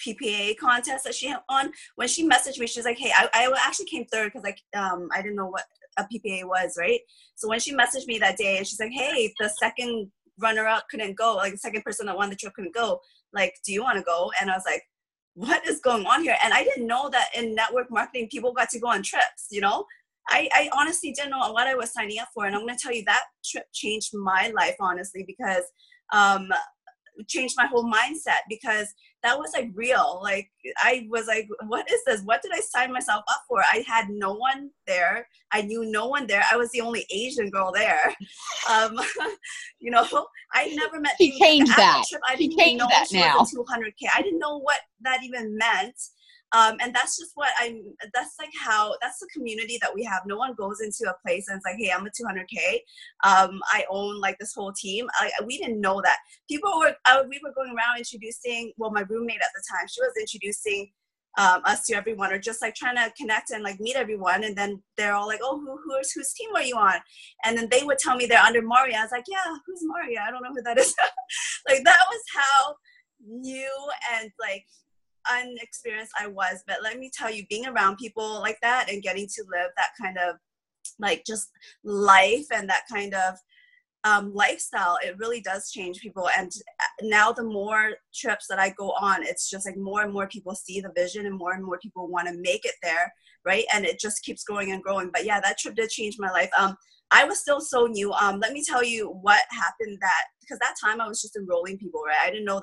PPA contest that she had on. When she messaged me, she was like, hey, I actually came third because I didn't know what a PPA was, right? So when she messaged me that day and she's like, hey, the second runner-up couldn't go, like the second person that won the trip couldn't go, like, do you want to go? And I was like, what is going on here? And I didn't know that in network marketing people got to go on trips. I honestly didn't know what I was signing up for. And I'm going to tell you that trip changed my life, honestly, because changed my whole mindset, because that was like real. Like I was like, what is this? What did I sign myself up for? I had no one there. I knew no one there. I was the only Asian girl there. You know, I never met. She changed that. Trip, I She didn't even changed know that she now. was a 200K. I didn't know what that even meant. And that's just what that's the community that we have. No one goes into a place and it's like, hey, I'm a 200K. I own like this whole team. We didn't know that. We were going around introducing, well, my roommate at the time, she was introducing us to everyone, or just like trying to connect and like meet everyone. And then they're all like, oh, whose team are you on? And then they would tell me they're under Maria. I was like, yeah, who's Maria? I don't know who that is. Like that was how new and like unexperienced I was. But let me tell you, being around people like that and getting to live that kind of like just life and that kind of lifestyle, it really does change people. And now the more trips that I go on, it's just like more and more people see the vision and more people want to make it there, right? And it just keeps growing and growing. But yeah, that trip did change my life. I was still so new. Let me tell you what happened, because that time I was just enrolling people, right? I didn't know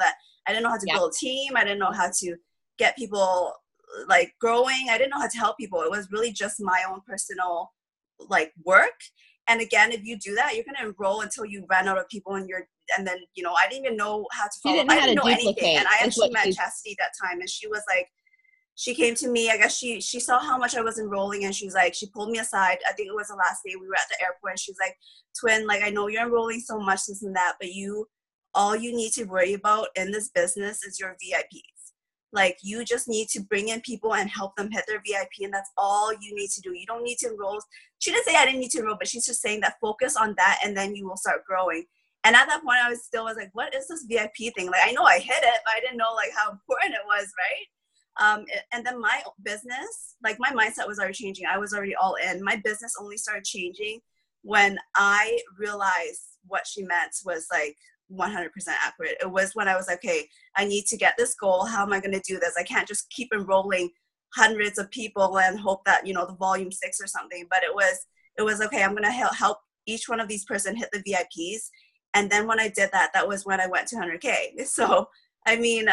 how to build a team. I didn't know how to get people like growing. I didn't know how to help people. It was really just my own personal like work. And again, if you do that, you're going to enroll until you run out of people and then, you know, I didn't even know how to follow up. I didn't know anything. And I actually met Chastity that time, and she was like, she came to me, I guess she saw how much I was enrolling, and she's like, she pulled me aside. I think it was the last day we were at the airport, and she's like, Tuyen, like, I know you're enrolling so much, this and that, but all you need to worry about in this business is your VIPs. Like, you just need to bring in people and help them hit their VIP, and that's all you need to do. You don't need to enroll. She didn't say I didn't need to enroll, but she's just saying that focus on that, and then you will start growing. And at that point, I was like, what is this VIP thing? Like, I know I hit it, but I didn't know, like, how important it was, right? And then my business, like, my mindset was already changing. I was already all in. My business only started changing when I realized what she meant was, like, 100% accurate. It was when I was like, okay, I need to get this goal. How am I going to do this? I can't just keep enrolling hundreds of people and hope that, you know, the volume sticks or something. But it was okay, I'm going to help each one of these person hit the VIPs. And then when I did that, that was when I went to 100K. So, I mean,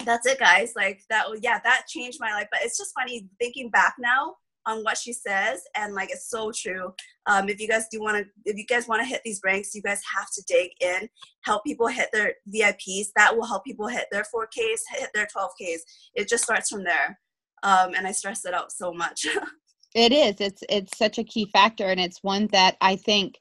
that's it, guys. Like that changed my life. But it's just funny thinking back now on what she says, and like, it's so true. If you guys want to hit these ranks, you guys have to dig in, help people hit their VIPs. That will help people hit their 4Ks, hit their 12Ks. It just starts from there. And I stress it out so much. It is. It's such a key factor, and it's one that I think,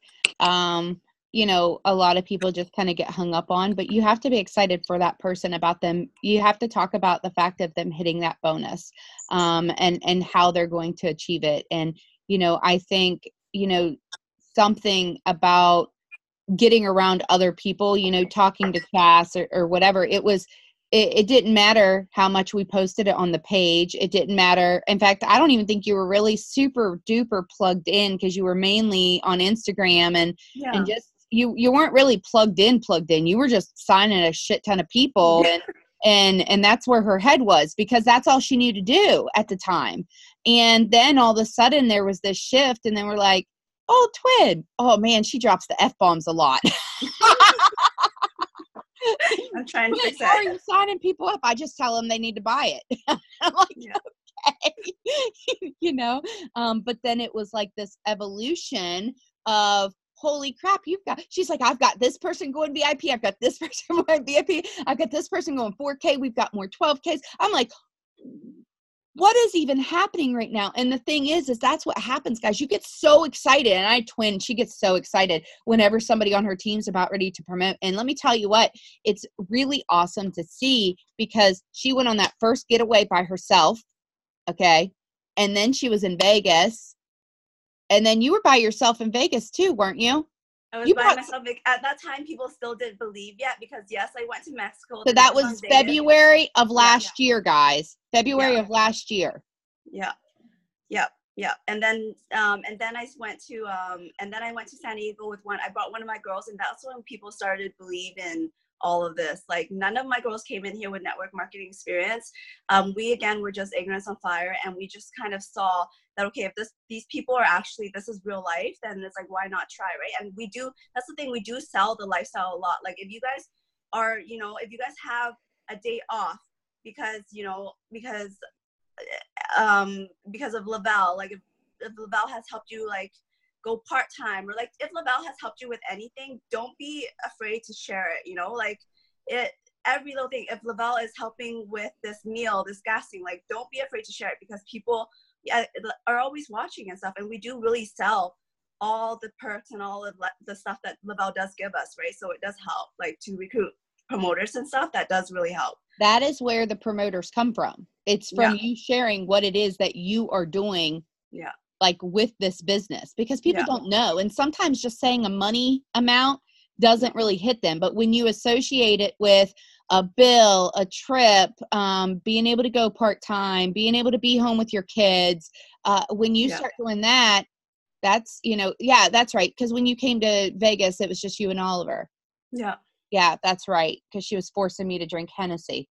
you know, a lot of people just kind of get hung up on, but you have to be excited for that person, about them. You have to talk about the fact of them hitting that bonus, and how they're going to achieve it. And, you know, I think, you know, something about getting around other people, you know, talking to Cass or whatever, it didn't matter how much we posted it on the page. It didn't matter. In fact, I don't even think you were really super duper plugged in, because you were mainly on Instagram and just, you weren't really plugged in. You were just signing a shit ton of people, and that's where her head was, because that's all she needed to do at the time. And then all of a sudden there was this shift, and then we're like, oh, Tuyen, oh man, she drops the F-bombs a lot. I'm trying to fix How are you signing people up? I just tell them they need to buy it. I'm like, okay. You know, but then it was like this evolution of, holy crap, she's like, I've got this person going VIP. I've got this person going VIP. I've got this person going 4K. We've got more 12Ks. I'm like, what is even happening right now? And the thing is that's what happens, guys. You get so excited. And Tuyen, she gets so excited whenever somebody on her team's about ready to promote. And let me tell you what, it's really awesome to see, because she went on that first getaway by herself. Okay. And then she was in Vegas. And then you were by yourself in Vegas too, weren't you? I was by myself. At that time, people still didn't believe yet, because yes, I went to Mexico. So that was February of last year, guys. February of last year. Yeah. And then I went to San Diego with I brought one of my girls, and that's when people started believing all of this. Like, none of my girls came in here with network marketing experience. We, again, were just ignorance on fire, and we just kind of saw that, okay, if these people are actually, this is real life, then it's like, why not try, right? And that's the thing, we do sell the lifestyle a lot. Like, if you guys, are, you know, if you guys have a day off because, you know, because of Lavelle, like if Lavelle has helped you like go part-time, or like if Lavelle has helped you with anything, don't be afraid to share it, you know, like every little thing. If Lavelle is helping with this meal, this gassing, like don't be afraid to share it, because people are always watching and stuff, and we do really sell all the perks and all of the stuff that Lavelle does give us, right? So it does help, like to recruit promoters and stuff. That does really help. That is where the promoters come from. It's from you sharing what it is that you are doing, like with this business, because people don't know. And sometimes just saying a money amount doesn't really hit them. But when you associate it with a bill, a trip, being able to go part-time, being able to be home with your kids, when you start doing that, that's, you know, that's right. Because when you came to Vegas, it was just you and Oliver. Yeah, that's right. Because she was forcing me to drink Hennessy.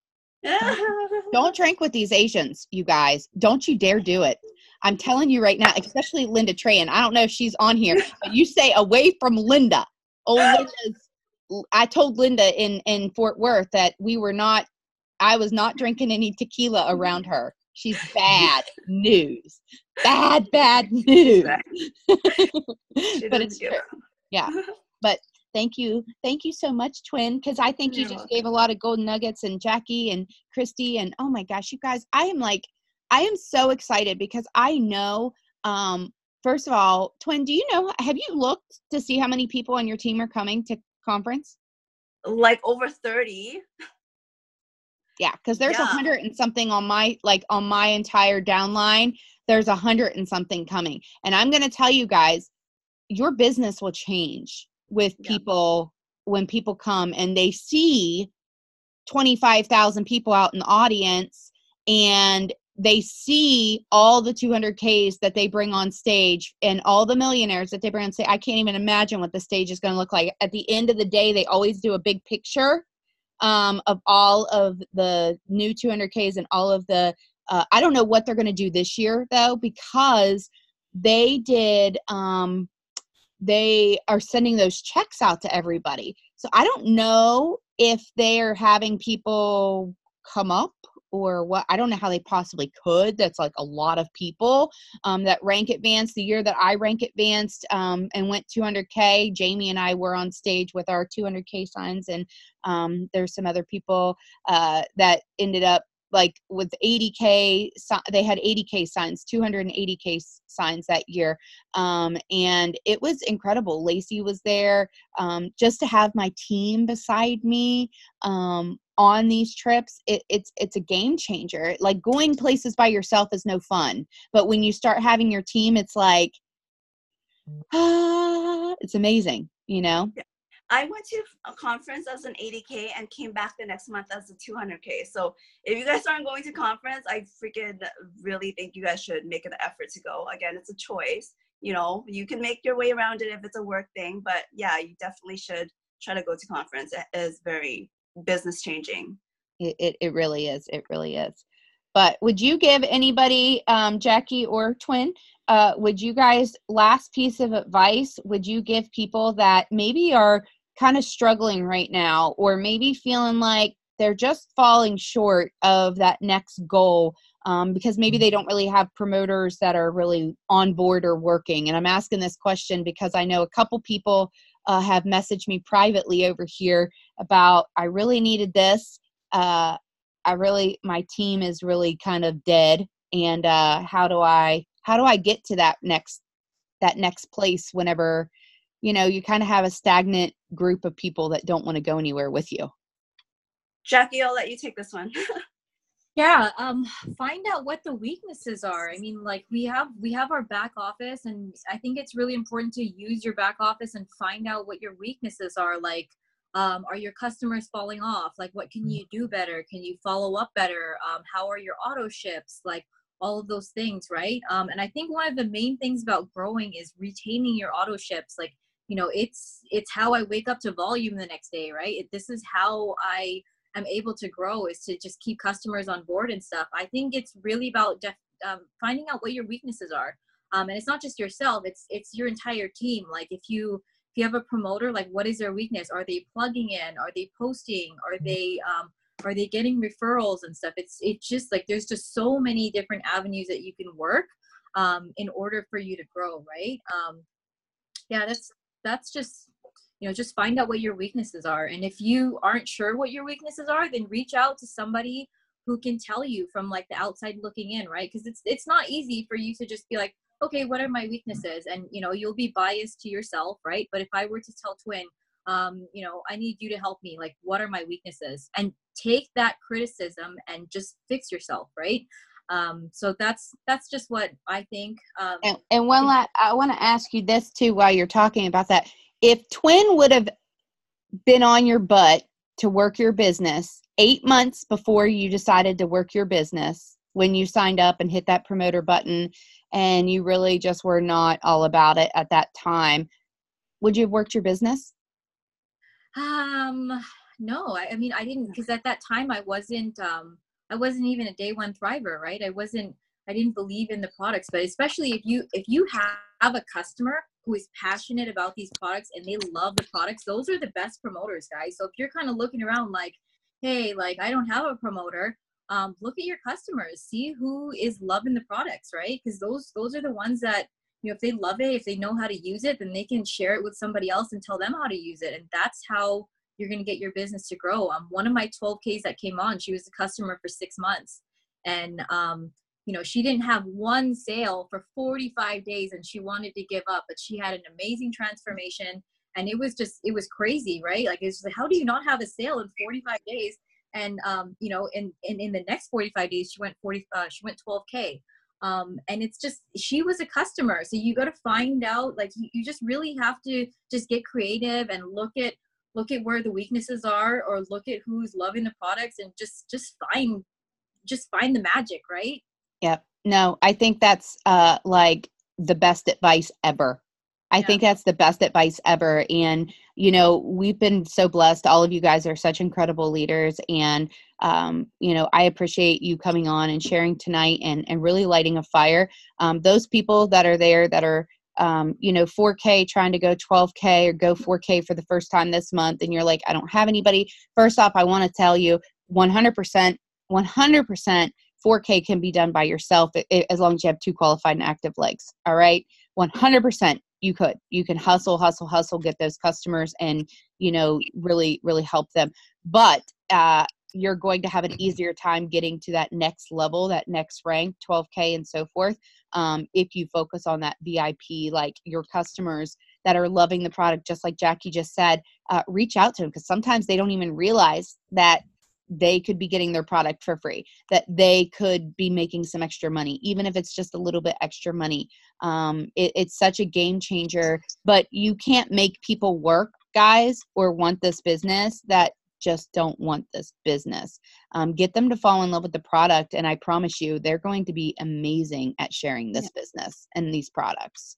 Don't drink with these Asians, you guys. Don't you dare do it. I'm telling you right now, especially Linda Trahan. I don't know if she's on here, but you stay away from Linda. I told Linda in Fort Worth that I was not drinking any tequila around her. She's bad news. Bad news. But it's true. Yeah. But thank you so much, Tuyen, because I think you just gave a lot of golden nuggets, and Jackie and Kristie, and oh my gosh, you guys, I am so excited because I know, first of all, Tuyen, do you know, have you looked to see how many people on your team are coming to conference? Like over 30. Yeah, because there's 100 and something on my entire downline. There's 100 and something coming. And I'm going to tell you guys, your business will change with people when people come and they see 25,000 people out in the audience, and they see all the 200Ks that they bring on stage and all the millionaires that they bring on stage. I can't even imagine what the stage is going to look like. At the end of the day, they always do a big picture of all of the new 200Ks and all of the, I don't know what they're going to do this year though, because they are sending those checks out to everybody. So I don't know if they're having people come up or what. I don't know how they possibly could. That's like a lot of people that rank advanced. The year that I rank advanced and went 200K, Jamie and I were on stage with our 200K signs, and there's some other people that ended up like with 80K, they had 80K signs, 280K signs that year. And it was incredible. Lacey was there, just to have my team beside me, on these trips. It's a game changer. Like going places by yourself is no fun, but when you start having your team, it's like, it's amazing, you know? I went to a conference as an 80K and came back the next month as a 200K. So if you guys aren't going to conference, I freaking really think you guys should make an effort to go. Again, it's a choice. You know, you can make your way around it if it's a work thing, but yeah, you definitely should try to go to conference. It is very business changing. It really is. It really is. But would you give anybody, Jackie or Tuyen, would you guys, last piece of advice, would you give people that maybe are kind of struggling right now, or maybe feeling like they're just falling short of that next goal, because maybe they don't really have promoters that are really on board or working? And I'm asking this question because I know a couple people have messaged me privately over here about, I really needed this. My team is really kind of dead. And how do I get to that next place whenever, you know, you kind of have a stagnant group of people that don't want to go anywhere with you? Jackie, I'll let you take this one. Yeah, find out what the weaknesses are. I mean, like we have our back office, and I think it's really important to use your back office and find out what your weaknesses are. Like, are your customers falling off? Like, what can you do better? Can you follow up better? How are your auto ships? Like, all of those things, right? And I think one of the main things about growing is retaining your auto ships. Like, you know, it's how I wake up to volume the next day, right? This is how I am able to grow, is to just keep customers on board and stuff. I think it's really about finding out what your weaknesses are. And it's not just yourself, it's your entire team. Like if you you have a promoter, like what is their weakness? Are they plugging in? Are they posting? Are they getting referrals and stuff? It's just like, there's just so many different avenues that you can work in order for you to grow, right? Yeah, that's just, just find out what your weaknesses are. And if you aren't sure what your weaknesses are, then reach out to somebody who can tell you from like the outside looking in, right? Because it's not easy for you to just be like, okay, what are my weaknesses? And, you'll be biased to yourself, right? But if I were to tell Tuyen, I need you to help me, like, what are my weaknesses? And take that criticism and just fix yourself, right? So that's just what I think. And one last, I want to ask you this too, while you're talking about that. If Tuyen would have been on your butt to work your business 8 months before you decided to work your business, when you signed up and hit that promoter button and you really just were not all about it at that time, would you have worked your business? No, I mean, I didn't, because at that time I wasn't even a day one thriver, right? I didn't believe in the products. But especially if you have a customer who is passionate about these products and they love the products, those are the best promoters, guys. So if you're kind of looking around like, hey, like, I don't have a promoter, look at your customers, see who is loving the products, right? Because those are the ones that, if they love it, if they know how to use it, then they can share it with somebody else and tell them how to use it. And that's how you're going to get your business to grow. One of my 12Ks that came on, she was a customer for 6 months. And, she didn't have one sale for 45 days and she wanted to give up, but she had an amazing transformation. And it was crazy, right? Like, it's like, how do you not have a sale in 45 days? And, in the next 45 days, she went 12K. And it's just, she was a customer. So you got to find out, like, you just really have to just get creative and look at where the weaknesses are, or look at who's loving the products, and just find the magic, right? Yep. No, I think that's like the best advice ever. I think that's the best advice ever. And, we've been so blessed. All of you guys are such incredible leaders. And, I appreciate you coming on and sharing tonight and really lighting a fire. Those people that are there that are, 4K trying to go 12K or go 4K for the first time this month, and you're like, I don't have anybody. First off, I want to tell you 100%, 4K can be done by yourself as long as you have 2 qualified and active legs. All right. 100%. You can hustle, get those customers and, really, really help them. But, you're going to have an easier time getting to that next level, that next rank, 12K and so forth. If you focus on that VIP, like your customers that are loving the product, just like Jackie just said, reach out to them, because sometimes they don't even realize that they could be getting their product for free, that they could be making some extra money, even if it's just a little bit extra money. It's such a game changer, but you can't make people work, guys, or want this business that just don't want this business. Get them to fall in love with the product, and I promise you, they're going to be amazing at sharing this business and these products.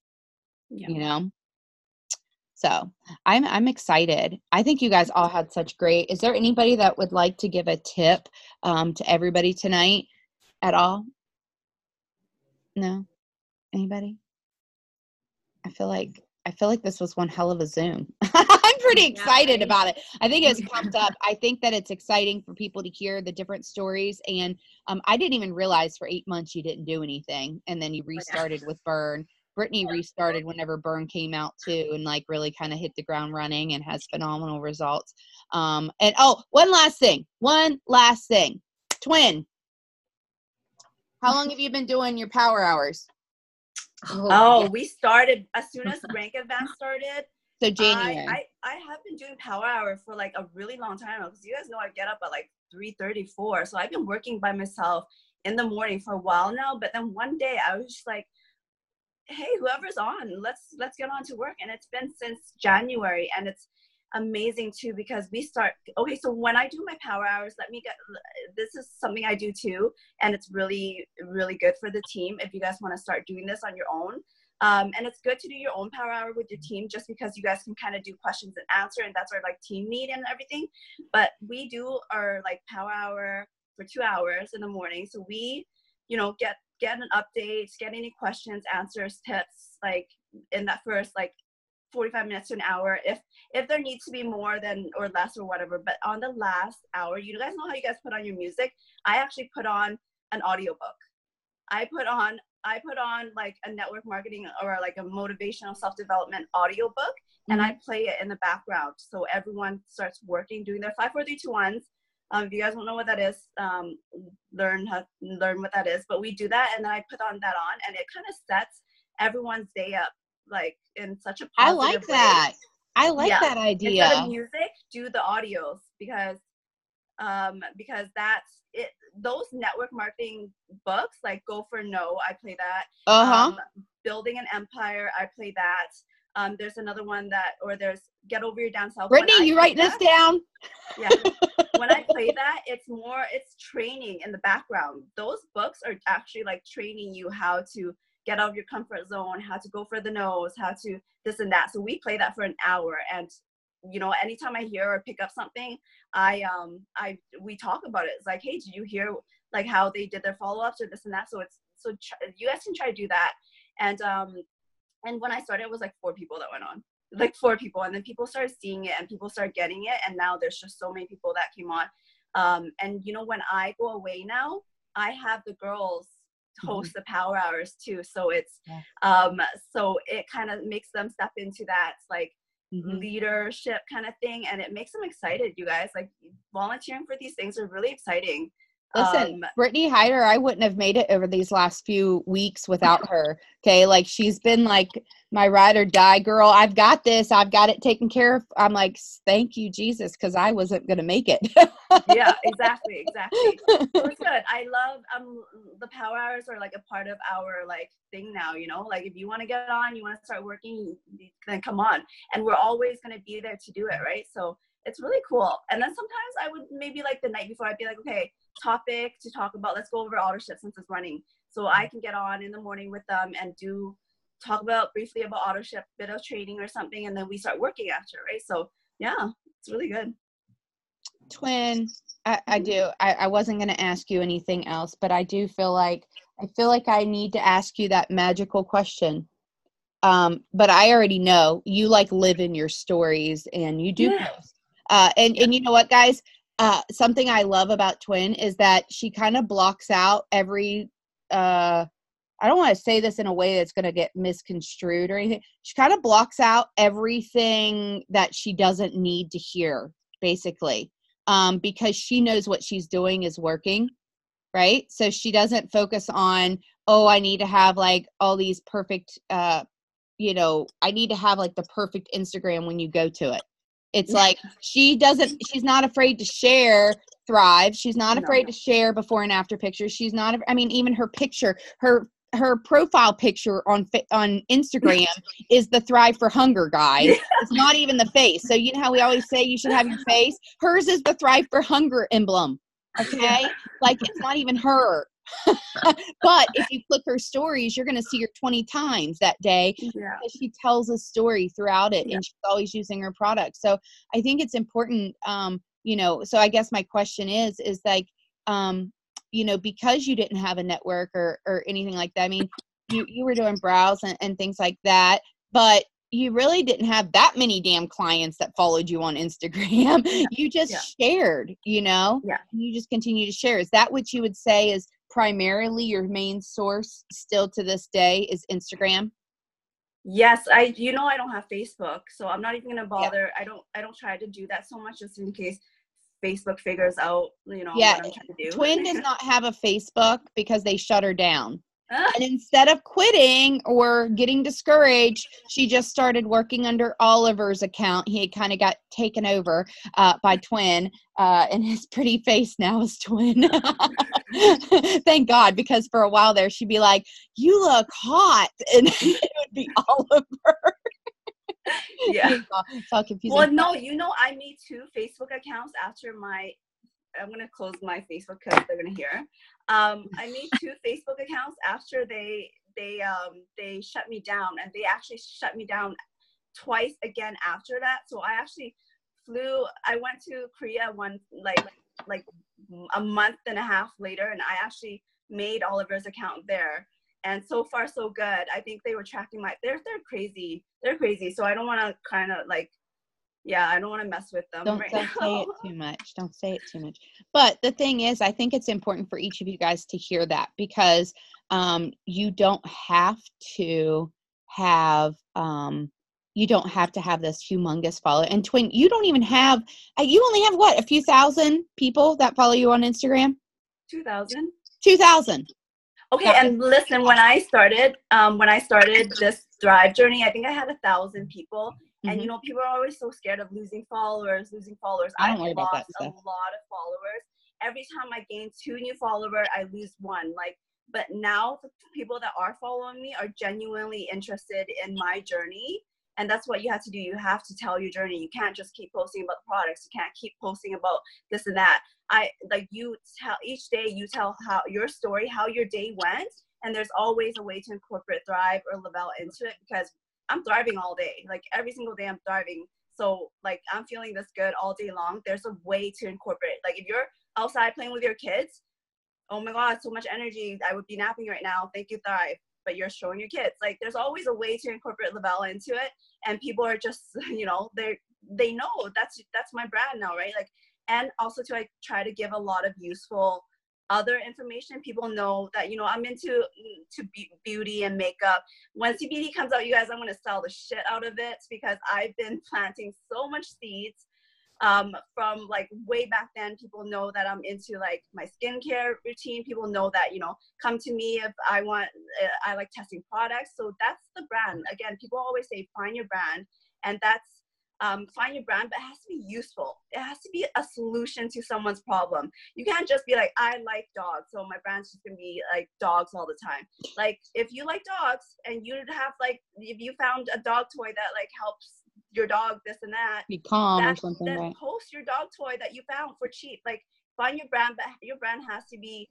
So I'm excited. I think you guys all had such great. Is there anybody that would like to give a tip to everybody tonight at all? No? Anybody? I feel like this was one hell of a Zoom. I'm pretty excited about it. I think it's pumped up. I think that it's exciting for people to hear the different stories. And I didn't even realize for 8 months you didn't do anything. And then you restarted with Burn. Brittany restarted whenever Burn came out too, and like really kind of hit the ground running and has phenomenal results. And one last thing. Tuyen, how long have you been doing your power hours? We started as soon as Rank Advance started. So January. I have been doing power hour for like a really long time, because you guys know I get up at like 3:34. So I've been working by myself in the morning for a while now. But then one day I was just like, hey, whoever's on, let's get on to work. And it's been since January, and it's amazing too, because we start, okay, so when I do my power hours, this is something I do too, and it's really, really good for the team if you guys want to start doing this on your own. And it's good to do your own power hour with your team, just because you guys can kind of do questions and answer, and that's our like team meet and everything. But we do our like power hour for 2 hours in the morning. So we, get an update, get any questions, answers, tips, like in that first like 45 minutes to an hour. If there needs to be more than or less or whatever, but on the last hour, you guys know how you guys put on your music? I actually put on an audiobook. I put on like a network marketing or like a motivational self-development audiobook, and I play it in the background. So everyone starts working, doing their 5, 4, 3, 2, 1s. If you guys don't know what that is, learn what that is. But we do that, and then I put on that on, and it kind of sets everyone's day up like in such a positive I like way. that. I like that idea. Instead of music, do the audios because that's it. Those network marketing books like Go for No, I play that. Building an Empire, I play that. There's another one there's Get Over Your Down Self. Brittany, you writing this down? Yeah. When I play that, it's training in the background. Those books are actually like training you how to get out of your comfort zone, how to go for the nose, how to this and that. So we play that for an hour, and anytime I hear or pick up something, we talk about it. It's like, hey, did you hear like how they did their follow-ups or this and that? So you guys can try to do that. And when I started, it was like 4 people that went on, like 4 people, and then people started seeing it and people started getting it, and now there's just so many people that came on. And when I go away now, I have the girls host the power hours too. So it's so it kind of makes them step into that like leadership kind of thing, and it makes them excited. You guys, like, volunteering for these things are really exciting. Listen, Brittany Hyder, I wouldn't have made it over these last few weeks without her. Okay. Like, she's been like my ride or die girl. I've got this. I've got it taken care of. I'm like, thank you, Jesus. 'Cause I wasn't going to make it. Yeah, exactly. So it's good. I love, the power hours are like a part of our like thing now, like if you want to get on, you want to start working, then come on. And we're always going to be there to do it. Right. So it's really cool. And then sometimes I would maybe like the night before, I'd be like, okay, topic to talk about, let's go over AutoShip since it's running. So I can get on in the morning with them and talk briefly about AutoShip, bit of training or something, and then we start working after, right? So yeah, it's really good. Tuyen, I do. I wasn't going to ask you anything else, but I do feel like I need to ask you that magical question. But I already know you like live in your stories and you do post. And you know what, guys? Something I love about Tuyen is that she kind of blocks out every, I don't want to say this in a way that's going to get misconstrued or anything. She kind of blocks out everything that she doesn't need to hear, basically, because she knows what she's doing is working, right? So she doesn't focus on, oh, I need to have like all these perfect, I need to have like the perfect Instagram when you go to it. It's like she's not afraid to share Thrive. She's not afraid to share before and after pictures. She's not, even her picture, her profile picture on Instagram is the Thrive for Hunger, guys. It's not even the face. So you know how we always say you should have your face? Hers is the Thrive for Hunger emblem. Okay. Like, it's not even her. But if you click her stories, you're going to see her 20 times that day because she tells a story throughout it and she's always using her product. So I think it's important, so I guess my question is like, because you didn't have a network or anything like that. I mean, you were doing browse and things like that, but you really didn't have that many damn clients that followed you on Instagram. You just shared, you just continue to share. Is that what you would say is primarily your main source still to this day is Instagram? Yes, I don't have Facebook, so I'm not even gonna bother. I don't try to do that so much just in case Facebook figures out, what I'm trying to do. Tuyen does not have a Facebook because they shut her down. And instead of quitting or getting discouraged, she just started working under Oliver's account. He had kind of got taken over by Tuyen, and his pretty face now is Tuyen. Thank God, because for a while there, she'd be like, "You look hot," and it would be Oliver. Yeah. It's all confusing. Well, no, I made 2 Facebook accounts after I'm going to close my Facebook because they're going to hear. I made 2 Facebook accounts after they shut me down, and they actually shut me down twice again after that. So I actually I went to Korea like a month and a half later, and I actually made Oliver's account there. And so far so good. I think they were tracking they're crazy. They're crazy. So I don't want to kind of like, yeah, I don't want to mess with them Don't now. say it too much. Don't say it too much. But the thing is, I think it's important for each of you guys to hear that, because you don't have to have this humongous follow. And Tuyen, you don't even have, you only have what, a few thousand people that follow you on Instagram? 2,000. 2,000. Okay, and listen, when I started this Thrive journey, I think I had 1,000 people. And, you know, people are always so scared of losing followers. I don't worry about that lost a stuff. lot of followers. Every time I gain 2 new followers, I lose 1. Like, but now the people that are following me are genuinely interested in my journey. And that's what you have to do. You have to tell your journey. You can't just keep posting about the products. You can't keep posting about this and that. Each day you tell how your story, how your day went. And there's always a way to incorporate Thrive or Lavelle into it, because I'm thriving all day. Like every single day I'm thriving. So like I'm feeling this good all day long. There's a way to incorporate. Like if you're outside playing with your kids, oh my God, so much energy. I would be napping right now. Thank you, Thrive. But you're showing your kids. Like there's always a way to incorporate Lavelle into it. And people are just, you know, they know that's my brand now, right? Like, and also to like try to give a lot of useful other information. People know that, you know, I'm into beauty and makeup. When CBD comes out, you guys, I'm going to sell the shit out of it, because I've been planting so much seeds from like way back then. People know that I'm into like my skincare routine. People know that, you know, come to me if I like testing products. So that's the brand. Again, people always say find your brand, and that's find your brand, but it has to be useful. It has to be a solution to someone's problem. You can't just be like, I like dogs, so my brand's just gonna be like dogs all the time. Like if you like dogs and you have like, if you found a dog toy that like helps your dog this and that, be calm or something, then right? post your dog toy that you found for cheap. Like find your brand, but your brand has to be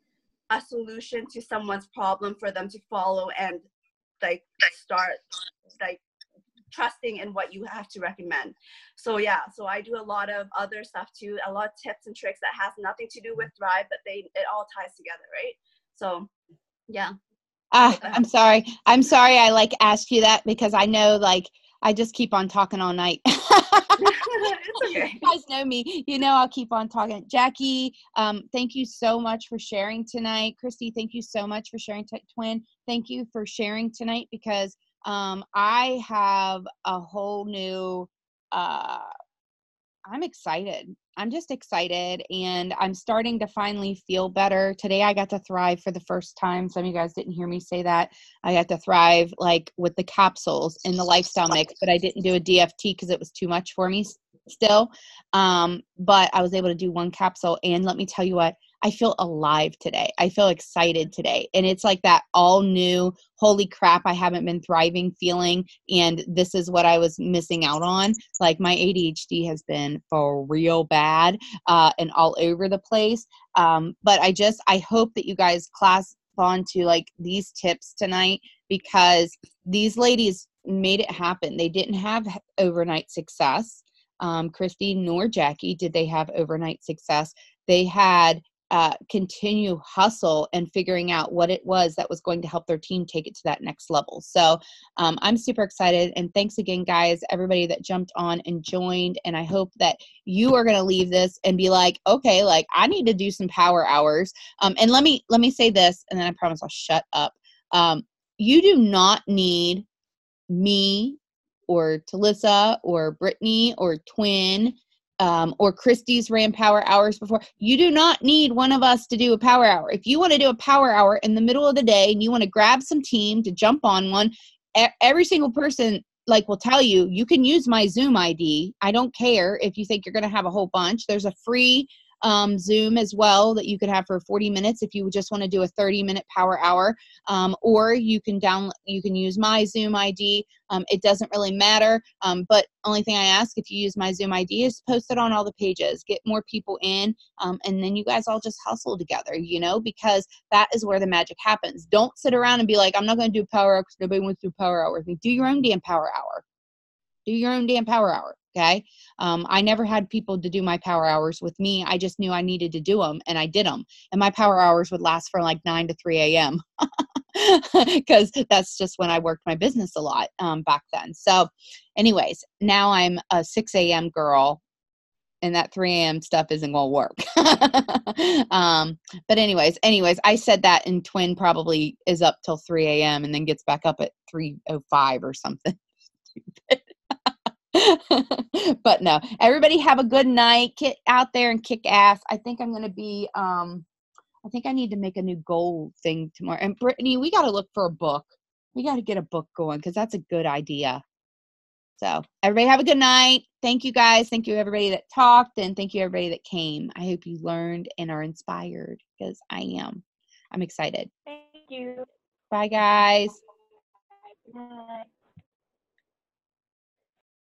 a solution to someone's problem for them to follow and like start like trusting in what you have to recommend. So yeah, so I do a lot of other stuff too, a lot of tips and tricks that has nothing to do with Thrive, but it all ties together, right? So yeah. I'm sorry I like asked you that, because I know like I just keep on talking all night. It's okay. You guys know me, you know, I'll keep on talking. Jackie, thank you so much for sharing tonight. Kristie, thank you so much for sharing. Tuyen, thank you for sharing tonight, because I have a whole new, I'm excited. I'm just excited, and I'm starting to finally feel better. Today I got to thrive for the first time. Some of you guys didn't hear me say that. I got to thrive like with the capsules in the lifestyle mix, but I didn't do a DFT because it was too much for me still. But I was able to do 1 capsule, and let me tell you what, I feel alive today. I feel excited today. And it's like that all new, holy crap, I haven't been thriving feeling. And this is what I was missing out on. Like my ADHD has been for real bad and all over the place. But I hope that you guys clasp on to like these tips tonight, because these ladies made it happen. They didn't have overnight success. Kristie nor Jackie did they have overnight success. They had continue hustle and figuring out what it was that was going to help their team take it to that next level. So I'm super excited. And thanks again, guys, everybody that jumped on and joined. And I hope that you are going to leave this and be like, okay, like I need to do some power hours. And let me say this, and then I promise I'll shut up. You do not need me or Talissa or Brittany or Tuyen or Kristie's ran power hours before. You do not need one of us to do a power hour. If you want to do a power hour in the middle of the day and you want to grab some team to jump on one, every single person like will tell you, you can use my Zoom ID. I don't care if you think you're going to have a whole bunch. There's a free Zoom as well that you could have for 40 minutes if you just want to do a 30-minute power hour, or you can use my Zoom ID. It doesn't really matter, but only thing I ask, if you use my Zoom ID, is post it on all the pages, get more people in, and then you guys all just hustle together, you know, because that is where the magic happens. Don't sit around and be like, I'm not going to do power hour because nobody wants to do power hour with me. Do your own damn power hour. Do your own damn power hour. Okay. I never had people to do my power hours with me. I just knew I needed to do them, and I did them. And my power hours would last from like 9 to 3 a.m. because that's just when I worked my business a lot back then. So anyways, now I'm a 6 a.m. girl, and that 3 a.m. stuff isn't going to work. But anyways, I said that, and Twin probably is up till 3 a.m. and then gets back up at 3:05 or something. But no, everybody have a good night. Get out there and kick ass. I think I'm going to be, I think I need to make a new goal thing tomorrow. And Brittany, we got to look for a book. We got to get a book going because that's a good idea. So everybody have a good night. Thank you guys. Thank you everybody that talked, and thank you everybody that came. I hope you learned and are inspired, because I am. I'm excited. Thank you. Bye guys. Bye.